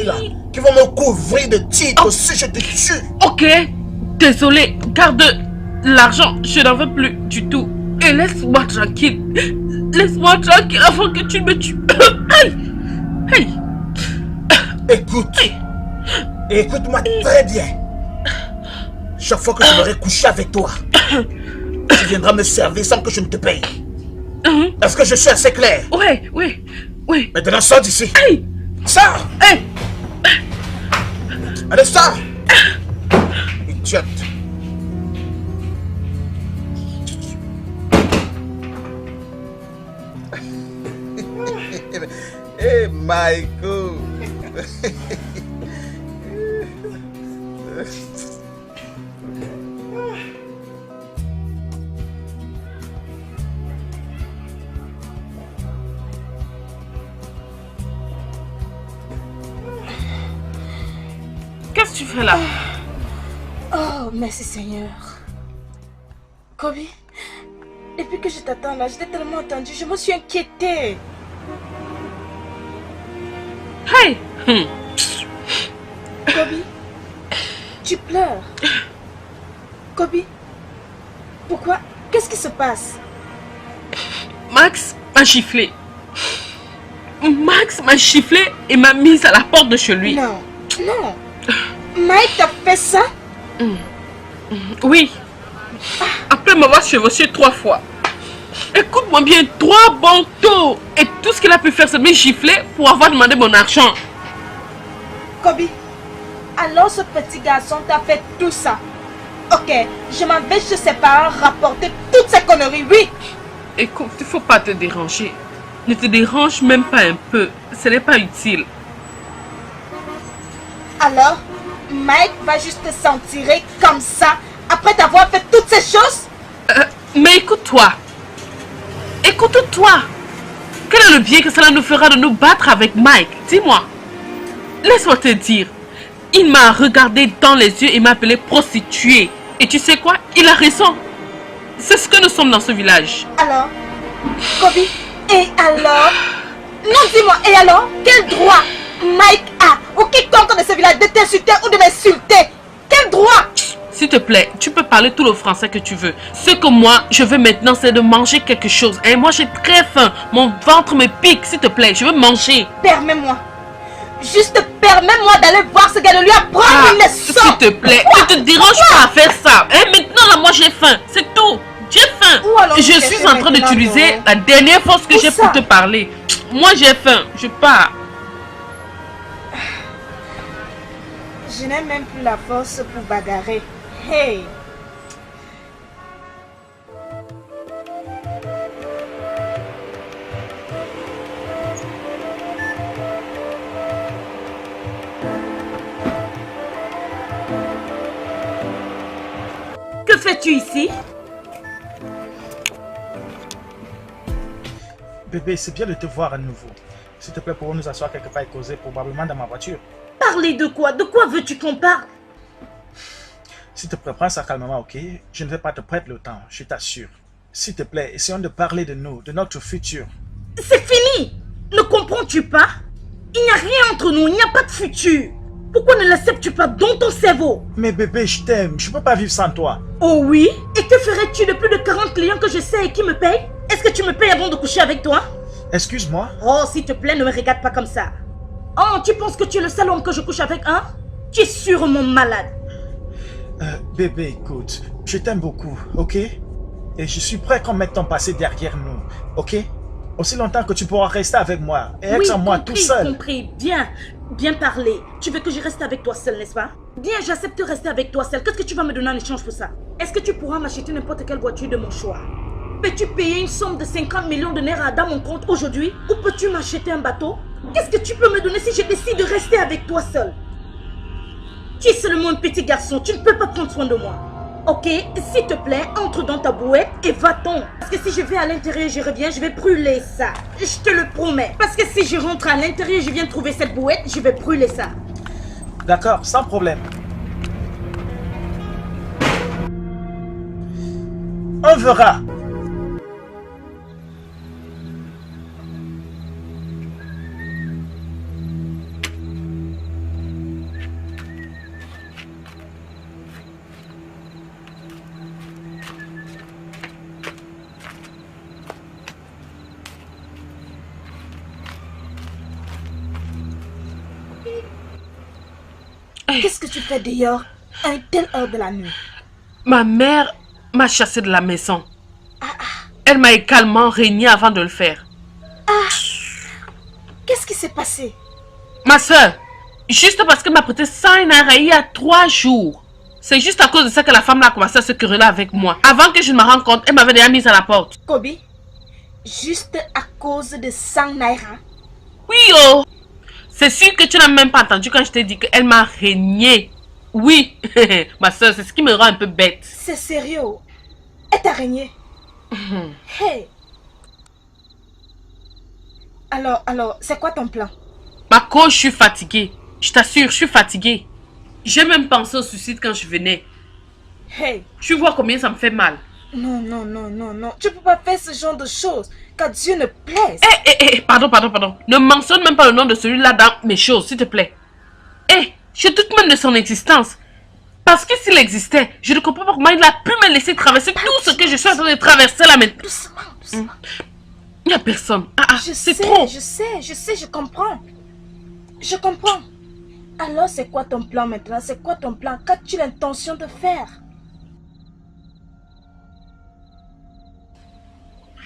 Là, qui vont me couvrir de titres si je te tue. Ok, désolé, garde l'argent, je n'en veux plus du tout. Et laisse-moi tranquille. Laisse-moi tranquille avant que tu me tues. Aïe. Aïe. Écoute-moi très bien. Chaque fois que je m'aurai couché avec toi, tu viendras me servir sans que je ne te paye. Est-ce que je suis assez clair? Oui. Maintenant, sors d'ici. Aïe. Sors. Hey. Allez, sors. Idiote. Hey, Michael. Qu'est-ce que tu fais là? Oh, merci Seigneur. Kobe, depuis que je t'attends là, je t'ai tellement attendu, je me suis inquiétée. Hey! Kobe, tu pleures. Kobe, pourquoi? Qu'est-ce qui se passe? Max m'a giflé. Max m'a giflé et m'a mise à la porte de chez lui. Non. Mike t'a fait ça? Oui. Après m'avoir chevauché 3 fois. Écoute-moi bien, 3 bons tours. Et tout ce qu'il a pu faire, c'est me gifler pour avoir demandé mon argent. Kobe, alors ce petit garçon t'a fait tout ça. Ok, je m'en vais chez ses parents rapporter toutes ces conneries, oui. Écoute, il ne faut pas te déranger. Ne te dérange même pas un peu. Ce n'est pas utile. Alors, Mike va juste s'en tirer comme ça après t'avoir fait toutes ces choses? Mais écoute-toi. Écoute-toi. Quel est le bien que cela nous fera de nous battre avec Mike? Dis-moi. Laisse-moi te dire. Il m'a regardé dans les yeux et m'a appelé prostituée. Et tu sais quoi? Il a raison. C'est ce que nous sommes dans ce village. Alors, Kobe, et alors? Non, dis-moi, et alors? Quel droit Mike a, ou quiconque de ce village, de t'insulter ou de m'insulter? Quel droit? S'il te plaît, tu peux parler tout le français que tu veux. Ce que moi, je veux maintenant, c'est de manger quelque chose. Et moi, j'ai très faim. Mon ventre me pique, s'il te plaît. Je veux manger. Permets-moi. Juste permets-moi d'aller voir ce gars, de lui apprendre une leçon. S'il te plaît, ne te dérange pas à faire ça. Et maintenant, là, moi, j'ai faim. C'est tout. J'ai faim. Je suis en train d'utiliser la dernière force que j'ai pour te parler. Moi, j'ai faim. Je pars. Je n'ai même plus la force pour bagarrer. Hey! Que fais-tu ici? Bébé, c'est bien de te voir à nouveau. S'il te plaît, pourrons nous asseoir quelque part et causer, probablement dans ma voiture. Parler de quoi? De quoi veux-tu qu'on parle? S'il te plaît, prends ça calmement, ok? Je ne vais pas te prêter le temps, je t'assure. S'il te plaît, essayons de parler de nous, de notre futur. C'est fini! Ne comprends-tu pas? Il n'y a rien entre nous, il n'y a pas de futur. Pourquoi ne l'acceptes-tu pas dans ton cerveau? Mais bébé, je t'aime, je ne peux pas vivre sans toi. Oh oui? Et que ferais-tu de plus de 40 clients que je sais et qui me payent? Est-ce que tu me payes avant de coucher avec toi? Excuse-moi? Oh, s'il te plaît, ne me regarde pas comme ça. Oh, tu penses que tu es le seul homme que je couche avec, hein? Tu es sûrement malade. Bébé, écoute, je t'aime beaucoup, ok? Et je suis prêt qu'on mette ton passé derrière nous, ok? Aussi longtemps que tu pourras rester avec moi et être sans moi tout seul. Oui, compris, bien, bien parlé. Tu veux que je reste avec toi seul, n'est-ce pas? Bien, j'accepte de rester avec toi seul. Qu'est-ce que tu vas me donner en échange pour ça? Est-ce que tu pourras m'acheter n'importe quelle voiture de mon choix? Peux-tu payer une somme de 50 millions de naira dans mon compte aujourd'hui? Ou peux-tu m'acheter un bateau? Qu'est-ce que tu peux me donner si je décide de rester avec toi seul? Tu es seulement un petit garçon, tu ne peux pas prendre soin de moi. Ok, s'il te plaît, entre dans ta bouette et va-t'en. Parce que si je vais à l'intérieur et je reviens, je vais brûler ça. Je te le promets. Parce que si je rentre à l'intérieur et je viens trouver cette bouette, je vais brûler ça. D'accord, sans problème. On verra. Qu'est-ce que tu fais dehors à une telle heure de la nuit? Ma mère m'a chassé de la maison. Elle m'a également régné avant de le faire. Qu'est-ce qui s'est passé? Ma soeur, juste parce qu'elle m'a prêté 100 naira il y a 3 jours. C'est juste à cause de ça que la femme là a commencé à se quereller avec moi. Avant que je ne me rende compte, elle m'avait déjà mise à la porte. Kobe, juste à cause de 100 naira? Oui, oh! C'est sûr que tu n'as même pas entendu quand je t'ai dit qu'elle m'a régné. Oui, ma soeur, c'est ce qui me rend un peu bête. C'est sérieux? Elle t'a régné? Hey! Alors, c'est quoi ton plan? Ma cause, je suis fatiguée. Je t'assure, je suis fatiguée. J'ai même pensé au suicide quand je venais. Hey! Tu vois combien ça me fait mal. Non. Tu peux pas faire ce genre de choses. Qu'à Dieu ne plaise. Pardon. Ne mentionne même pas le nom de celui-là dans mes choses, s'il te plaît. Je doute même de son existence. Parce que s'il existait, je ne comprends pas comment il a pu me laisser traverser tout ce que je suis en train de traverser là maintenant. Doucement. Il n'y a personne. C'est sais, trop. Je sais, je comprends. Je comprends. Alors, c'est quoi ton plan maintenant? C'est quoi ton plan? Qu'as-tu l'intention de faire?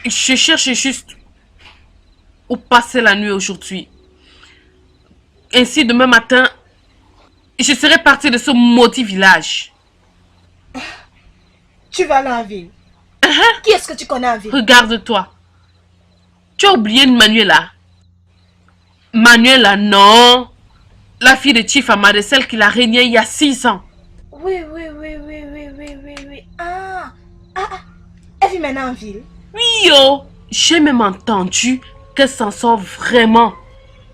Je cherche juste où passer la nuit aujourd'hui. Ainsi, demain matin, je serai partie de ce maudit village. Tu vas aller en ville. Qui est-ce que tu connais en ville? Regarde-toi. Tu as oublié Manuela. Manuela, non. La fille de Chief Amade, celle qui l'a régnée il y a 6 ans. Oui. Elle vit maintenant en ville. Oui, oh. J'ai même entendu qu'elle s'en sort vraiment.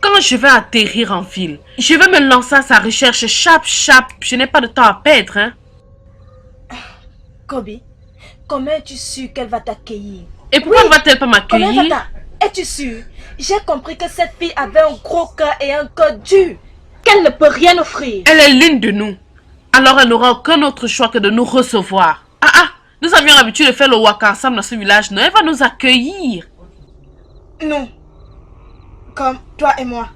Quand je vais atterrir en ville, je vais me lancer à sa recherche. Chap. Je n'ai pas de temps à perdre, hein. Kobe, comment es-tu sûr qu'elle va t'accueillir? Et pourquoi ne va-t-elle pas m'accueillir? Es-tu sûr? J'ai compris que cette fille avait un gros cœur et un cœur dur. Qu'elle ne peut rien offrir. Elle est l'une de nous. Alors elle n'aura aucun autre choix que de nous recevoir. Nous avions l'habitude de faire le waka ensemble dans ce village. Non, elle va nous accueillir. Non. Comme toi et moi.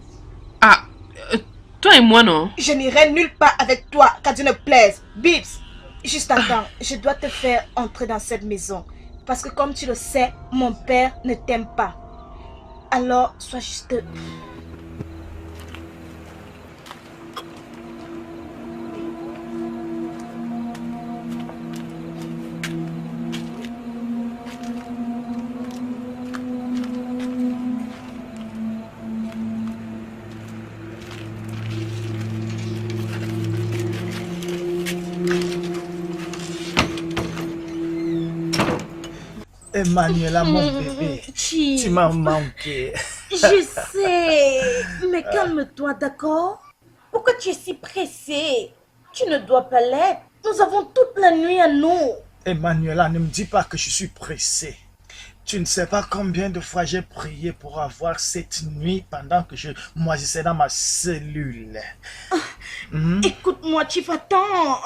Toi et moi, non? Je n'irai nulle part avec toi, qu'à Dieu ne plaise. Bibbs, juste attends, je dois te faire entrer dans cette maison. Parce que comme tu le sais, mon père ne t'aime pas. Alors, sois juste... Emmanuela, mon bébé, tu m'as manqué. Je sais, mais calme-toi, d'accord? Pourquoi tu es si pressé? Tu ne dois pas l'être. Nous avons toute la nuit à nous. Emmanuela, ne me dis pas que je suis pressé. Tu ne sais pas combien de fois j'ai prié pour avoir cette nuit pendant que je moisissais dans ma cellule. Écoute-moi, Chief, attends.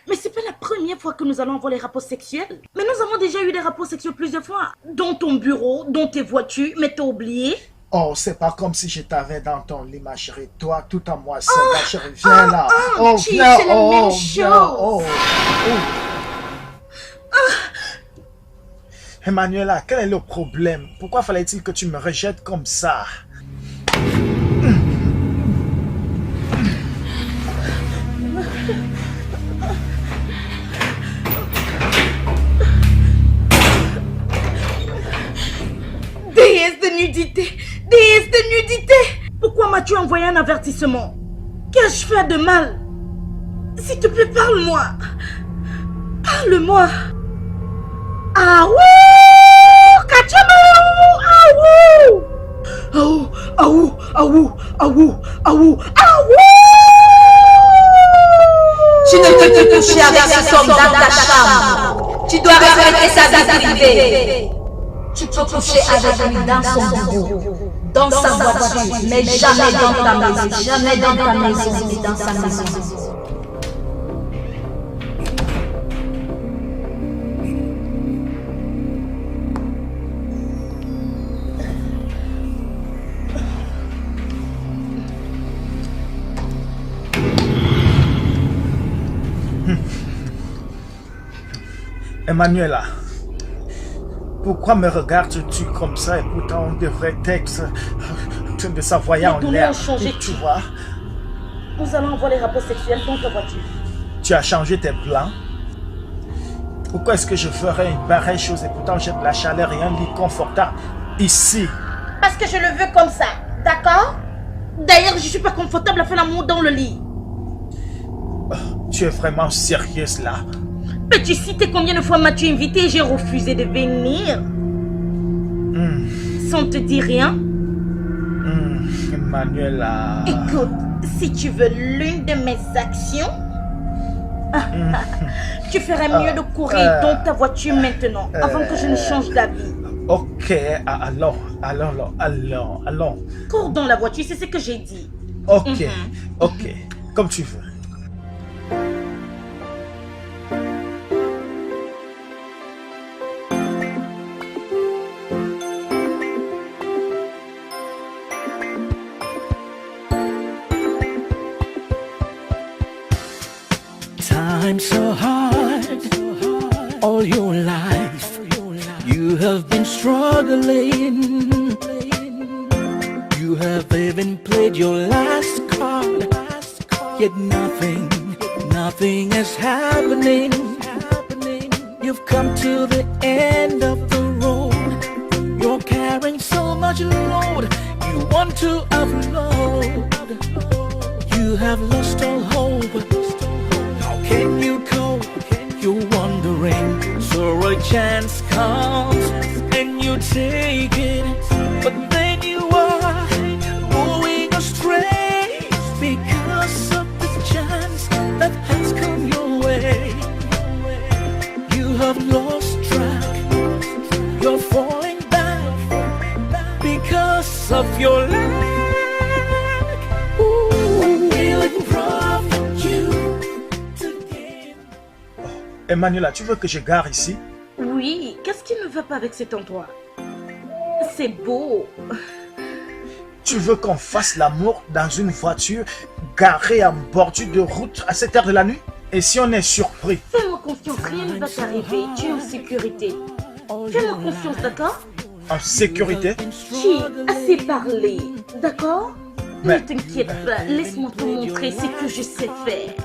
Mais c'est pas la première fois que nous allons avoir les rapports sexuels. Mais nous avons déjà eu des rapports sexuels plusieurs fois. Dans ton bureau, dans tes voitures, mais t'as oublié. Oh, c'est pas comme si je t'avais dans ton lit, ma chérie. Toi, tout à moi seule, ma chérie. Viens là. Chief, c'est la même chose. Emmanuela, quel est le problème? Pourquoi fallait-il que tu me rejettes comme ça? Déesse de nudité! Déesse de nudité! Pourquoi m'as-tu envoyé un avertissement? Qu'ai-je fait de mal? S'il te plaît, parle-moi! Parle-moi! Ah ouh! Kachamou! Ah ouh! Ah ouh! Ah ouh! Ah ouh! Ah ouh! Ah ouh! Tu ne peux te coucher avec cet homme dans ta chambre. Tu dois respecter sa vie privée. Tu peux coucher avec lui dans son bureau, dans sa voiture, mais jamais dans ta maison, jamais dans ta maison, mais dans sa maison. Emmanuela, pourquoi me regardes-tu comme ça et pourtant on devrait être de s'envoyer en l'air, tu vois? Nous allons envoyer les rapports sexuels dans ta voiture. Tu as changé tes plans? Pourquoi est-ce que je ferais une pareille chose et pourtant j'ai de la chaleur et un lit confortable ici? Parce que je le veux comme ça, d'accord? D'ailleurs, je suis pas confortable à faire l'amour dans le lit. Tu es vraiment sérieuse là? Peux-tu citer combien de fois m'as-tu invité et j'ai refusé de venir? Sans te dire rien? Emmanuela... Écoute, si tu veux l'une de mes actions, tu ferais mieux de courir dans ta voiture maintenant, avant que je ne change d'avis. Ok, allons. Cours dans la voiture, c'est ce que j'ai dit. Ok, comme tu veux. Times so hard, all your life you have been struggling. You have even played your last card, yet nothing is happening. You've come to the end of the road. You're carrying so much load you want to upload. You have lost all hope. Can you cope? You're wondering, so a chance comes and you take it, but then you are going astray because of the chance that has come your way. You have lost track, you're falling back because of your lack. What will it profit you? Emmanuela, tu veux que je gare ici? Oui, qu'est-ce qui ne va pas avec cet endroit? C'est beau. Tu veux qu'on fasse l'amour dans une voiture garée en bordure de route à cette heure de la nuit? Et si on est surpris? Fais-moi confiance, rien ne va t'arriver. Tu es en sécurité. Fais-moi confiance, d'accord? En sécurité? J'ai assez parlé, d'accord? Mais... Ne t'inquiète pas, laisse-moi te montrer ce que je sais faire.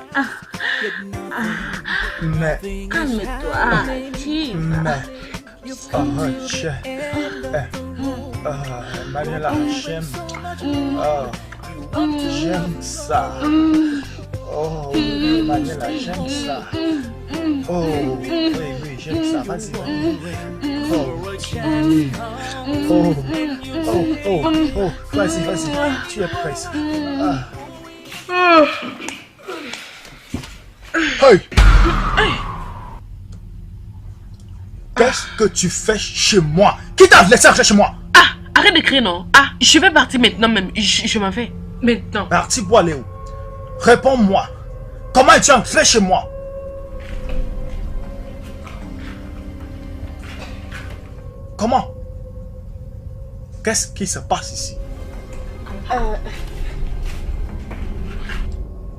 Mais... Calme-toi, Emmanuela, j'aime... j'aime ça. Oh, Emmanuela, j'aime ça. Oh, oui, j'aime ça. Vas-y. Vas-y. Tu es prête. Hey! Qu'est-ce que tu fais chez moi? Qui t'a laissé entrer chez moi? Arrête de crier, non? Je vais partir maintenant même. Je m'en vais. Maintenant. Parti pour aller où? Réponds-moi. Comment es-tu entré chez moi? Comment? Qu'est-ce qui se passe ici?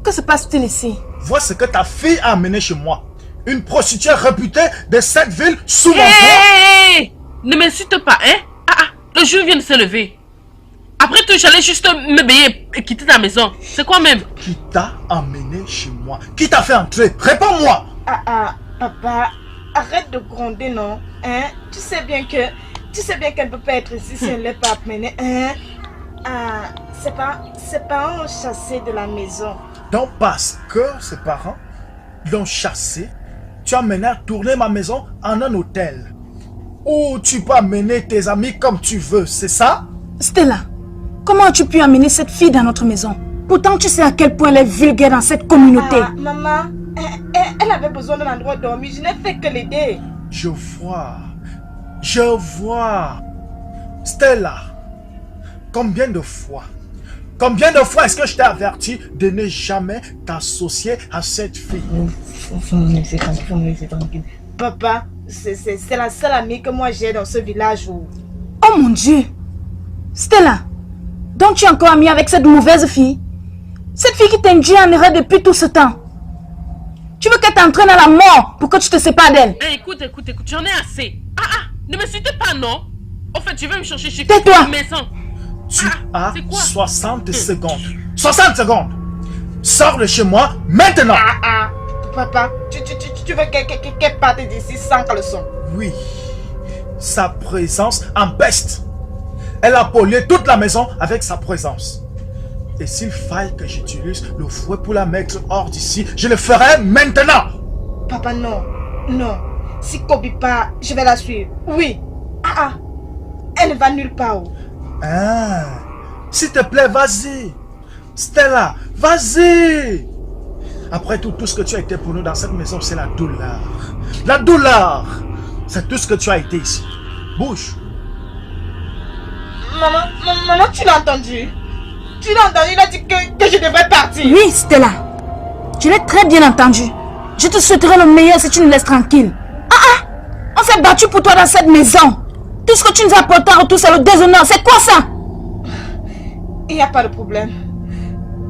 Que se passe-t-il ici? Vois ce que ta fille a amené chez moi. Une prostituée réputée de cette ville sous mon toit. Hey! Ne m'insulte pas, hein? Le jour vient de se lever. Après tout, j'allais juste me baigner et quitter ta maison. C'est quoi même? Qui t'a amené chez moi? Qui t'a fait entrer? Réponds-moi! Papa, arrête de gronder, non? Hein? Tu sais bien qu'elle ne peut pas être ici si elle ne l'est pas amenée, hein? Ses parents ont chassé de la maison. Donc parce que ses parents l'ont chassé, tu as mené à tourner ma maison en un hôtel. Où tu peux amener tes amis comme tu veux, c'est ça? Stella, comment as-tu pu amener cette fille dans notre maison? Pourtant tu sais à quel point elle est vulgaire dans cette communauté. Maman, elle avait besoin d'un endroit de dormir, je n'ai fait que l'aider. Je vois. Stella, combien de fois est-ce que je t'ai averti de ne jamais t'associer à cette fille? Faut me laisser tranquille. Papa, c'est la seule amie que moi j'ai dans ce village. Oh mon Dieu! Stella, donc tu es encore amie avec cette mauvaise fille? Cette fille qui t'induit en erreur depuis tout ce temps? Tu veux qu'elle t'entraîne à la mort pour que tu te sépares d'elle? Écoute, j'en ai assez. Ne me citez pas, non? En fait, je vais me chercher chez Tais-toi. maison. Tu as c'est quoi? 60 secondes. 60 secondes. Sors de chez moi maintenant. Papa, tu veux qu'elle parte d'ici sans caleçon? Oui. Sa présence empeste. Elle a pollué toute la maison avec sa présence. Et s'il faille que j'utilise le fouet pour la mettre hors d'ici, je le ferai maintenant. Papa, non. Non. Si Kobe part, je vais la suivre. Oui. Elle ne va nulle part. S'il te plaît, vas-y. Stella, vas-y. Après tout ce que tu as été pour nous dans cette maison, c'est la douleur. La douleur. C'est tout ce que tu as été ici. Bouge. Maman, tu l'as entendu? Tu l'as entendu, il a dit que je devrais partir. Oui, Stella. Je l'ai très bien entendu. Je te souhaiterais le meilleur si tu nous laisses tranquille. On s'est battu pour toi dans cette maison. Tout ce que tu nous as apporté en retour, c'est le déshonneur. C'est quoi ça? Il n'y a pas de problème.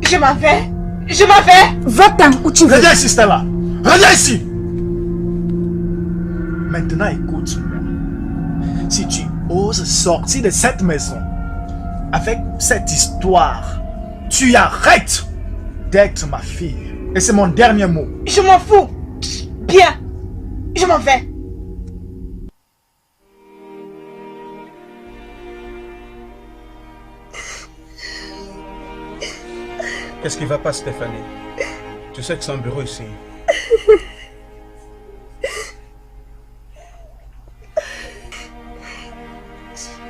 Je m'en vais. Je m'en vais. Va-t'en où tu veux. Reviens ici, Stella. Reviens ici. Maintenant, écoute-moi. Si tu oses sortir de cette maison avec cette histoire, tu arrêtes d'être ma fille. Et c'est mon dernier mot. Je m'en fous. Bien. Je m'en vais. Qu'est-ce qui va pas, Stéphanie? Tu sais que c'est un bureau ici.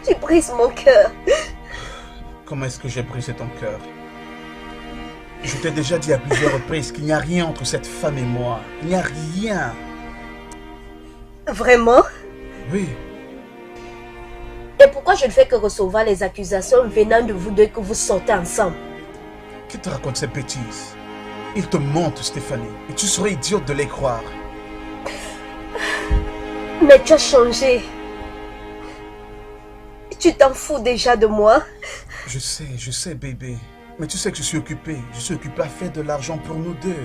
Tu brises mon cœur. Comment est-ce que j'ai brisé ton cœur? Je t'ai déjà dit à plusieurs reprises qu'il n'y a rien entre cette femme et moi. Il n'y a rien. Vraiment? Oui. Et pourquoi je ne fais que recevoir les accusations venant de vous deux que vous sortez ensemble? Qui te raconte ces bêtises? Ils te mentent, Stéphanie. Et tu serais idiote de les croire. Mais tu as changé. Tu t'en fous déjà de moi? Je sais, bébé. Mais tu sais que je suis occupé. Je suis occupé à faire de l'argent pour nous deux.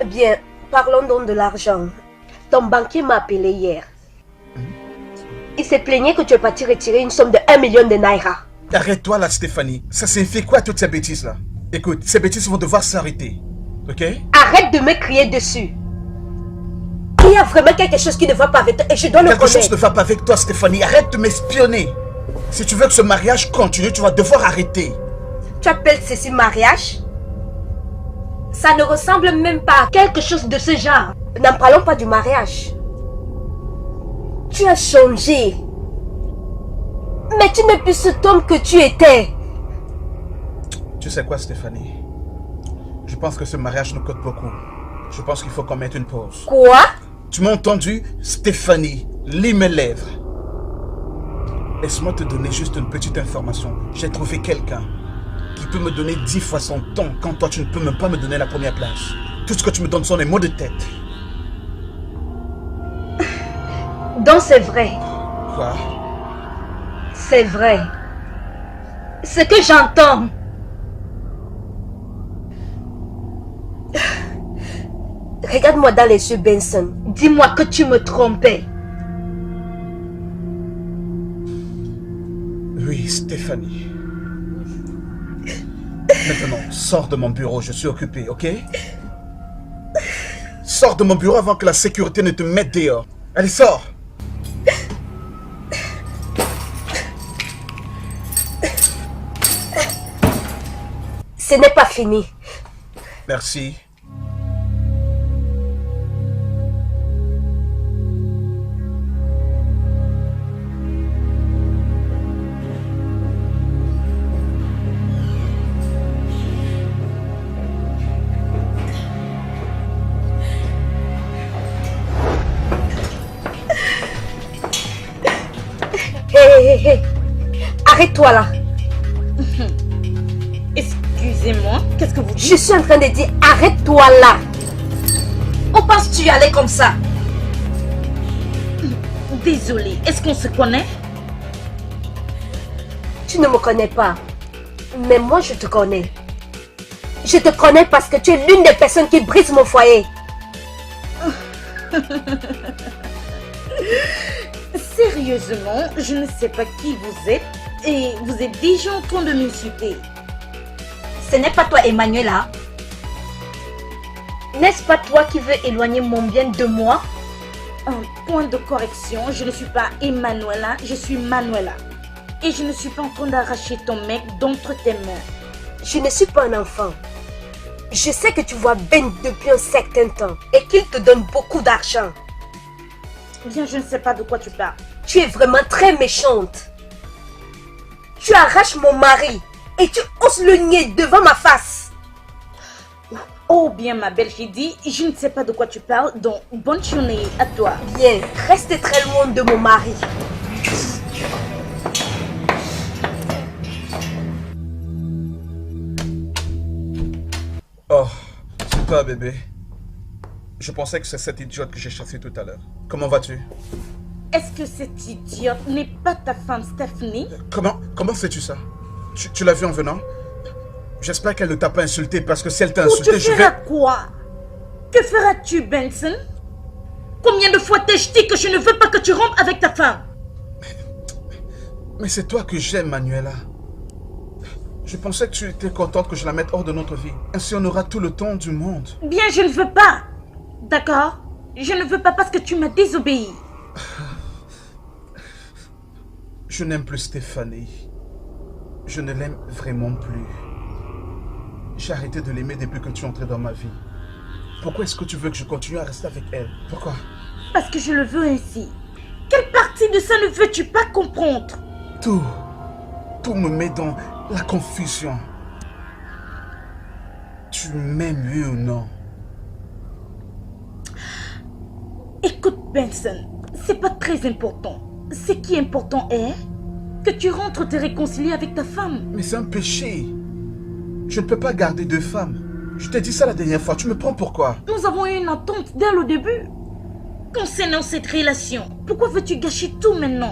Bien, parlons donc de l'argent. Ton banquier m'a appelé hier. Il s'est plaigné que tu es parti retirer une somme de 1 million de naira. Arrête-toi là, Stéphanie. Ça signifie quoi toutes ces bêtises-là? Écoute, ces bêtises vont devoir s'arrêter. Ok? Arrête de me crier dessus. Il y a vraiment quelque chose qui ne va pas avec toi et je dois le Quelque connaître. chose ne va pas avec toi, Stéphanie. Arrête de m'espionner. Si tu veux que ce mariage continue, tu vas devoir arrêter. Tu appelles ceci mariage? Ça ne ressemble même pas à quelque chose de ce genre. N'en parlons pas du mariage. Tu as changé. Mais tu n'es plus cet homme que tu étais. Tu sais quoi, Stéphanie? Je pense que ce mariage nous coûte beaucoup. Je pense qu'il faut qu'on mette une pause. Quoi? Tu m'as entendu, Stéphanie? Lis mes lèvres. Laisse-moi te donner juste une petite information. J'ai trouvé quelqu'un qui peut me donner 10 fois son temps quand toi tu ne peux même pas me donner la première place. Tout ce que tu me donnes sont des mots de tête. Donc c'est vrai. Quoi? C'est vrai. Ce que j'entends. Regarde-moi dans les yeux, Benson. Dis-moi que tu me trompais. Oui, Stéphanie. Maintenant, sors de mon bureau, je suis occupé, ok? Sors de mon bureau avant que la sécurité ne te mette dehors. Allez, sors! Ce n'est pas fini. Merci. Hé. Arrête-toi là. Excusez-moi, qu'est-ce que vous dites? Je suis en train de dire arrête-toi là. Où penses-tu y aller comme ça? Désolée, est-ce qu'on se connaît? Tu ne me connais pas. Mais moi je te connais. Je te connais parce que tu es l'une des personnes qui brisent mon foyer. Sérieusement, je ne sais pas qui vous êtes et vous êtes déjà en train de m'insulter. Ce n'est pas toi, Emmanuela. N'est-ce pas toi qui veux éloigner mon bien de moi? Un point de correction, je ne suis pas Emmanuela, je suis Manuela. Et je ne suis pas en train d'arracher ton mec d'entre tes mains. Je ne suis pas un enfant. Je sais que tu vois Ben depuis un certain temps et qu'il te donne beaucoup d'argent. Bien, je ne sais pas de quoi tu parles. Tu es vraiment très méchante. Tu arraches mon mari et tu oses le nier devant ma face. Oh bien ma belle, j'ai dit, je ne sais pas de quoi tu parles, donc bonne journée à toi. Bien, reste très loin de mon mari. Oh, c'est toi, bébé. Je pensais que c'est cette idiote que j'ai chassée tout à l'heure. Comment vas-tu? Est-ce que cette idiote n'est pas ta femme Stephanie? Comment sais-tu ça? Tu l'as vue en venant? J'espère qu'elle ne t'a pas insulté parce que si elle t'a insulté, je vais... Tu feras quoi? Que feras-tu, Benson? Combien de fois t'ai-je dit que je ne veux pas que tu rompes avec ta femme? Mais c'est toi que j'aime, Manuela. Je pensais que tu étais contente que je la mette hors de notre vie. Ainsi, on aura tout le temps du monde. Bien, je ne veux pas. D'accord? Je ne veux pas parce que tu m'as désobéi. Je n'aime plus Stéphanie. Je ne l'aime vraiment plus. J'ai arrêté de l'aimer depuis que tu es entrée dans ma vie. Pourquoi est-ce que tu veux que je continue à rester avec elle? Pourquoi? Parce que je le veux ainsi. Quelle partie de ça ne veux-tu pas comprendre? Tout me met dans la confusion. Tu m'aimes, oui ou non? Écoute, Benson, c'est pas très important. Ce qui est important est que tu rentres te réconcilier avec ta femme. Mais c'est un péché. Je ne peux pas garder deux femmes. Je t'ai dit ça la dernière fois. Tu me prends pourquoi? Nous avons eu une entente dès le début. Concernant cette relation, pourquoi veux-tu gâcher tout maintenant?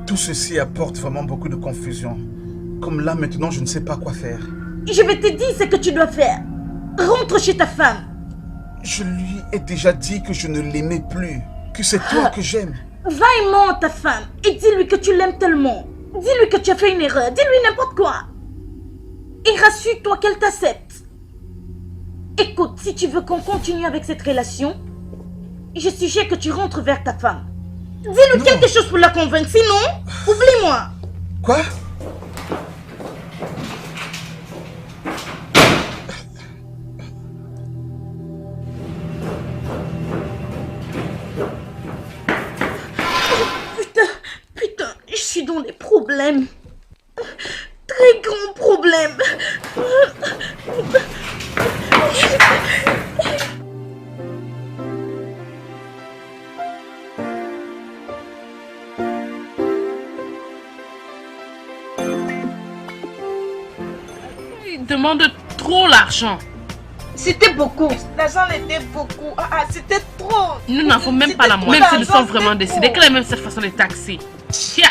Tout ceci apporte vraiment beaucoup de confusion. Comme là, maintenant, je ne sais pas quoi faire. Je vais te dire ce que tu dois faire. Rentre chez ta femme. Je lui ai déjà dit que je ne l'aimais plus. Que c'est toi que j'aime. Va et mens à ta femme et dis-lui que tu l'aimes tellement. Dis-lui que tu as fait une erreur. Dis-lui n'importe quoi. Et rassure-toi qu'elle t'accepte. Écoute, si tu veux qu'on continue avec cette relation, je suggère que tu rentres vers ta femme. Dis-lui quelque chose pour la convaincre, sinon, oublie-moi. Quoi? Putain, je suis dans des problèmes. Très grands problèmes. Il demande trop l'argent. C'était beaucoup. L'argent était beaucoup. C'était trop. Nous n'avons même pas la moitié. Même si nous sommes vraiment décidés, quelle est même cette façon de taxer? Chia.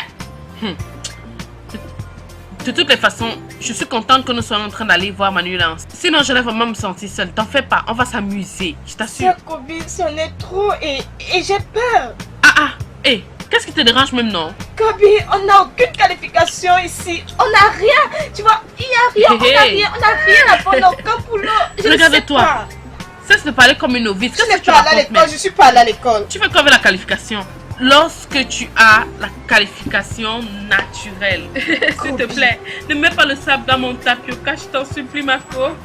De toutes les façons, je suis contente que nous soyons en train d'aller voir Manuela. Sinon, j'allais vraiment me sentir seule. T'en fais pas, on va s'amuser, je t'assure. Kobe, c'en est trop et j'ai peur. Hé, qu'est-ce qui te dérange même, non? Kobe, on n'a aucune qualification ici. On n'a rien. Tu vois, il n'y a rien. On n'a rien. On n'a rien à prendre aucun boulot. Regarde-toi. Cesse de parler comme une novice. Je ne suis pas allée à l'école. Je suis pas allée à l'école. Tu fais quoi avec la qualification? Lorsque tu as la qualification naturelle, s'il te plaît, ne mets pas le sable dans mon tapioca, je t'en supplie, ma faux.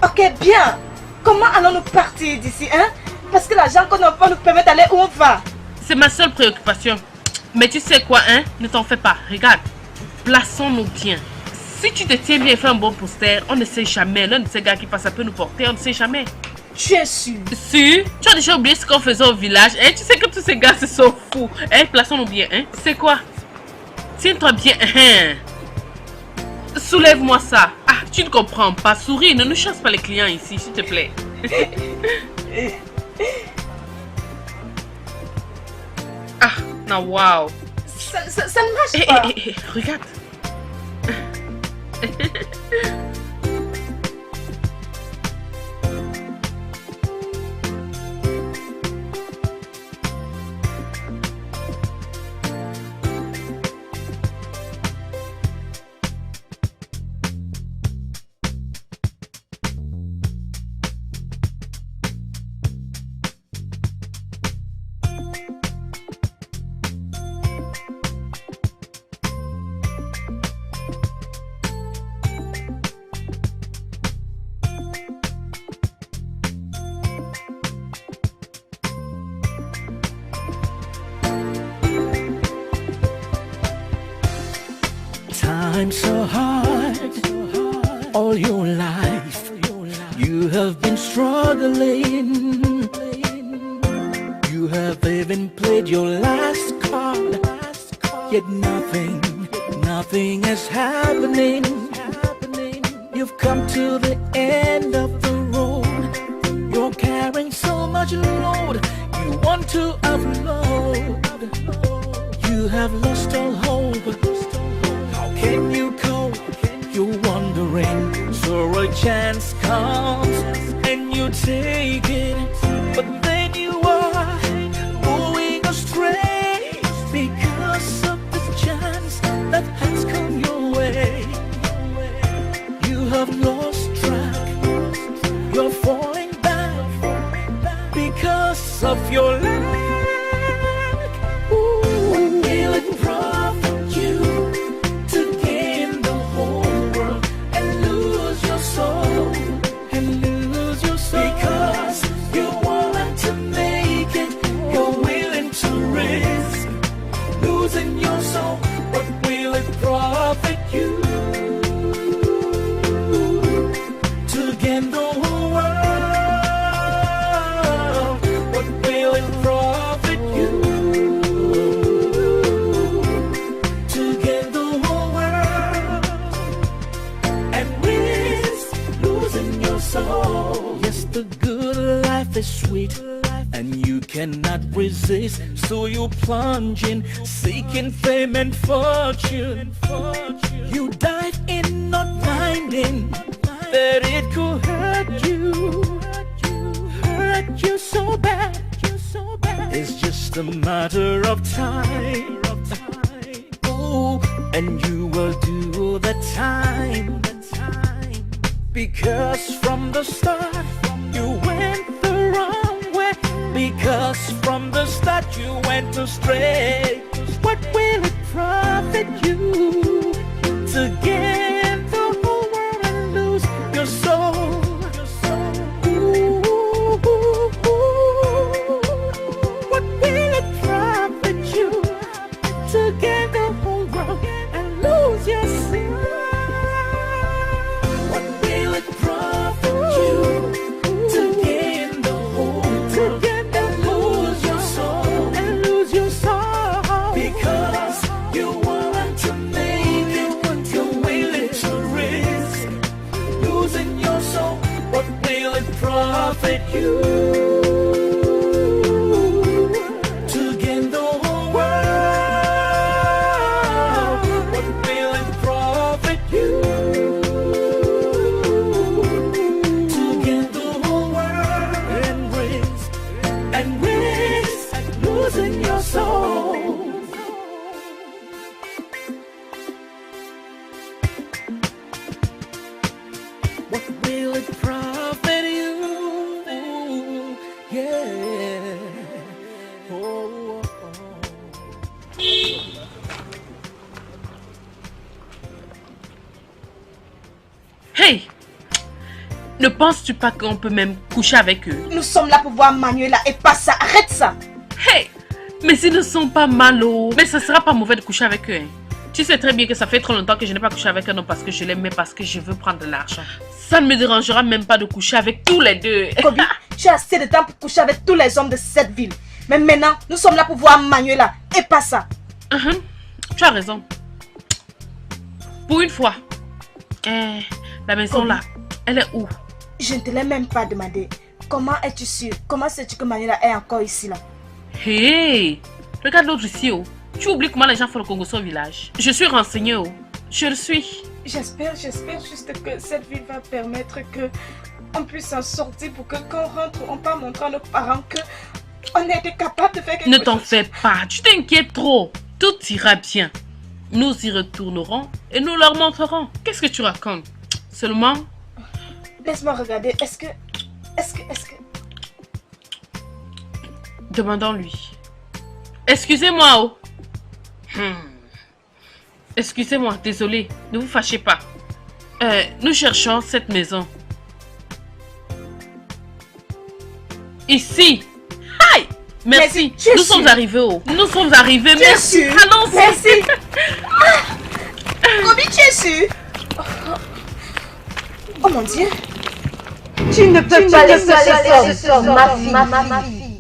Ok, bien. Comment allons-nous partir d'ici, hein? Parce que l'argent qu'on a pas nous permet d'aller où on va. C'est ma seule préoccupation. Mais tu sais quoi, hein? Ne t'en fais pas. Regarde, plaçons-nous bien. Si tu te tiens bien et fais un bon poster, on ne sait jamais. L'un de ces gars qui passe peut nous porter, on ne sait jamais. Tu es sûr? Si, tu as déjà oublié ce qu'on faisait au village. Hein? Tu sais que tous ces gars se sont fous. Hein? Plaçons-nous bien. Hein? C'est quoi? Tiens-toi bien. Hein? Soulève-moi ça. Tu ne comprends pas. Souris, ne nous chasse pas les clients ici, s'il te plaît. Non, waouh. Ça ne marche pas. Regarde. time so hard. All your life you have been struggling. You have even played your last card, yet nothing is happening. You've come to the end of the road. You're carrying so much load you want to offload. You have lost all hope. How can you cope? You're wondering. So a chance comes and you take it, but then you are going astray because of this chance that has come your way. You have lost track. You're falling back because of your lack. What will it profit you to gain the whole world and lose your soul? Because you want to make it, you're willing to risk losing your soul. What will it profit you to gain the whole world? What will it profit you to gain the whole world and risk losing your soul? Yes, the good life is sweet and you cannot resist, so you plunge in seeking fame and fortune. You dive in not minding that it could hurt you so bad. It's just a matter of time. Oh, and you will do the time. Because from the start you went the wrong way. Because from the start you went astray. What will it profit you to gain the whole world and lose your soul? What will it profit you to gain the whole world and lose your soul? What will it profit you to gain the whole world and lose your soul? Because you want to make it, you're willing to risk losing your soul. What will it profit you to gain the whole world? What will it profit you to gain the whole world and risk losing your soul? What will it profit you? Yeah. Oh. Hey! Ne penses-tu pas qu'on peut même coucher avec eux? Nous sommes là pour voir Manuela et pas ça. Arrête ça. Hey! Mais s'ils ne sont pas malos, mais ce sera pas mauvais de coucher avec eux. Hein. Tu sais très bien que ça fait trop longtemps que je n'ai pas couché avec un homme parce que je l'aime, mais parce que je veux prendre de l'argent. Ça ne me dérangera même pas de coucher avec tous les deux. Kobe, j'ai assez de temps pour coucher avec tous les hommes de cette ville. Mais maintenant, nous sommes là pour voir Manuela et pas ça. Tu as raison. Pour une fois. La maison là, elle est où? Je ne te l'ai même pas demandé. Comment es-tu sûr? Comment sais-tu que Manuela est encore ici là? Hey! Regarde l'autre ici, oh. Tu oublies comment les gens font le Congo au village. Je suis renseignée, oh. Je le suis. J'espère juste que cette ville va permettre que on puisse s'en sortir pour que quand on rentre, on peut montrer à nos parents que on était capable de faire quelque chose. Ne t'en fais pas, tu t'inquiètes trop. Tout ira bien. Nous y retournerons et nous leur montrerons. Qu'est-ce que tu racontes? Seulement... Laisse-moi regarder. Est-ce que... Demandons-lui. Excusez-moi, oh. Excusez-moi, désolé. Ne vous fâchez pas. Nous cherchons cette maison. Ici. Aïe! Merci. Nous sommes arrivés, oh. Nous sommes arrivés. Merci. Allons-y. Merci. Kobe, tu es sûr? Oh mon Dieu. Tu ne peux pas laisser ça, ma fille.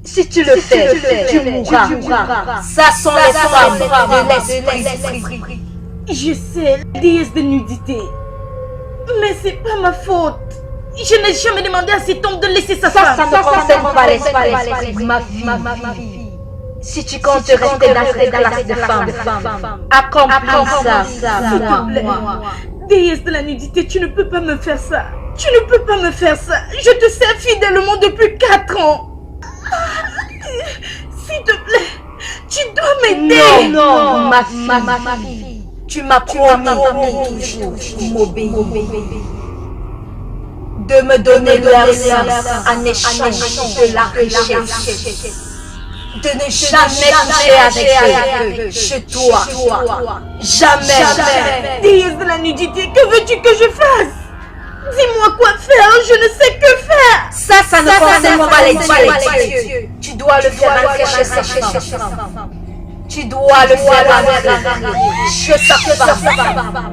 Si tu le fais, tu mourras. Ça sont les femmes de l'esprit. Je sais, déesse de nudité. Mais c'est pas ma faute. Je n'ai jamais demandé à cet homme de laisser sa femme. Ça ne concerne pas l'esprit, ma fille. Si tu comptes rester dans cette classe de femmes, accomplis ça, S'il te plaît. Déesse de la nudité, tu ne peux pas me faire ça. Tu ne peux pas me faire ça. Je te sers fidèlement depuis 4 ans. S'il te plaît, tu dois m'aider. Non, ma fille. Tu m'as promis toujours m'obéir. De me donner leur sens en échange de la richesse. De ne jamais coucher avec eux, chez toi. Jamais. Déesse de la nudité, que veux-tu que je fasse? Dis-moi quoi faire, je ne sais que faire. Ça ne concerne pas les dieux. Tu dois le faire entrer chez sa femme. Tu dois le faire entrer chez sa femme.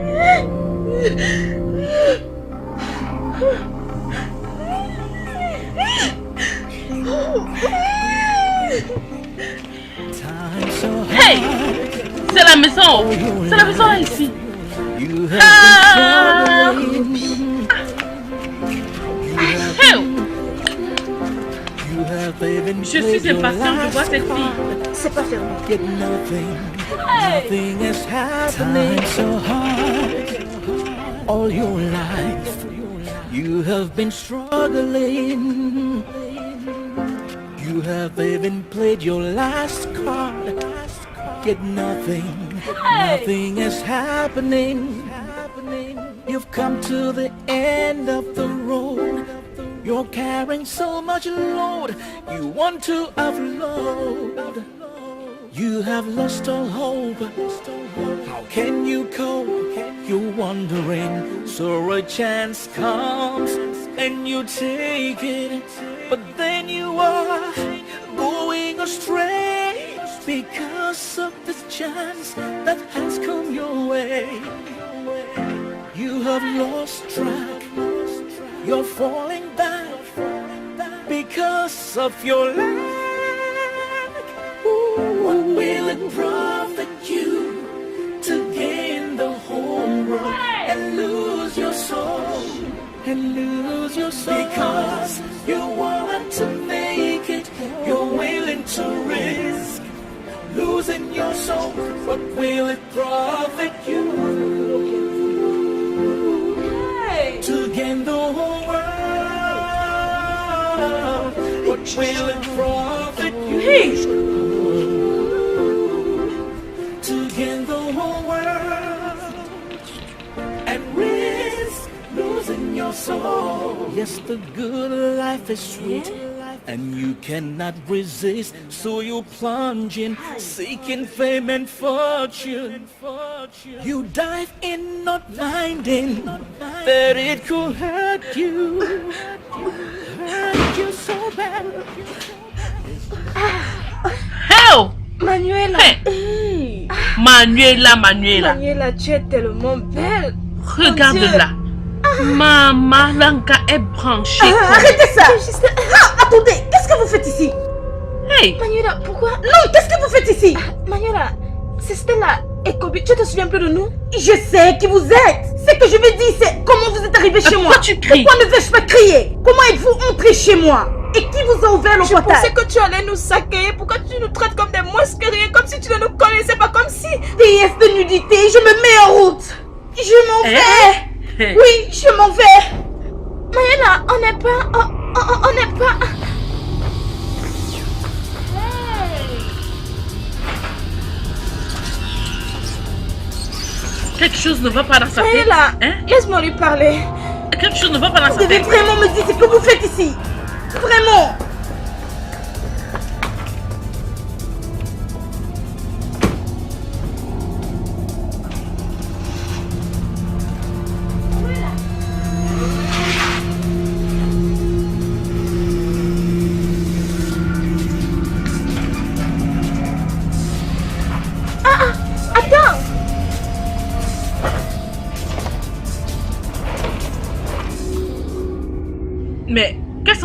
Hey! C'est la maison! C'est la maison là ici! Je suis impatient de voir cette fille. C'est pas fermé. Nothing is happening so hard. All your life you have been struggling. You have even played your last card. Yet nothing is happening. You've come to the end of the road. You're carrying so much load you want to offload. You have lost all hope. How can you cope? You're wondering. So a chance comes and you take it, but then you are going astray because of this chance that has come your way. You have lost track. You're falling back because of your lack. What will it profit you to gain the whole world and lose your soul? Because you want to make it, you're willing to risk losing your soul. What will it profit you to gain the whole world? What will it profit you to gain the whole world and risk losing your soul? Yes, the good life is sweet, and you cannot resist, so you plunge in, seeking fame and fortune. You dive in, not minding that it could hurt you so bad. Hell! Manuela. Hey. Manuela. Tu es tellement belle. Regarde-la. Maman Lanka est branchée. Arrêtez ça. Attendez, qu'est-ce que vous faites ici? Hey! Manuela, pourquoi? Non, qu'est-ce que vous faites ici? Manuela, c'est Stella et Kobe. Tu te souviens plus de nous? Je sais qui vous êtes. Ce que je veux dire, c'est comment vous êtes arrivé chez moi. Pourquoi tu cries? Pourquoi ne vais-je pas crier? Comment êtes-vous entré chez moi? Et qui vous a ouvert le Je portail? pensais que tu allais nous saquer. Pourquoi tu nous traites comme des monstres rien, comme si tu ne nous connaissais pas, comme si... Déesse de nudité, je me mets en route. Je m'en vais. Oui, je m'en vais. Manuela, on n'est pas... On n'est pas... Quelque chose ne va pas dans sa tête. Manuela, Hein? laisse-moi lui parler. Quelque chose ne va pas dans Vous sa devez tête. vraiment me dire ce que vous faites ici. Vraiment.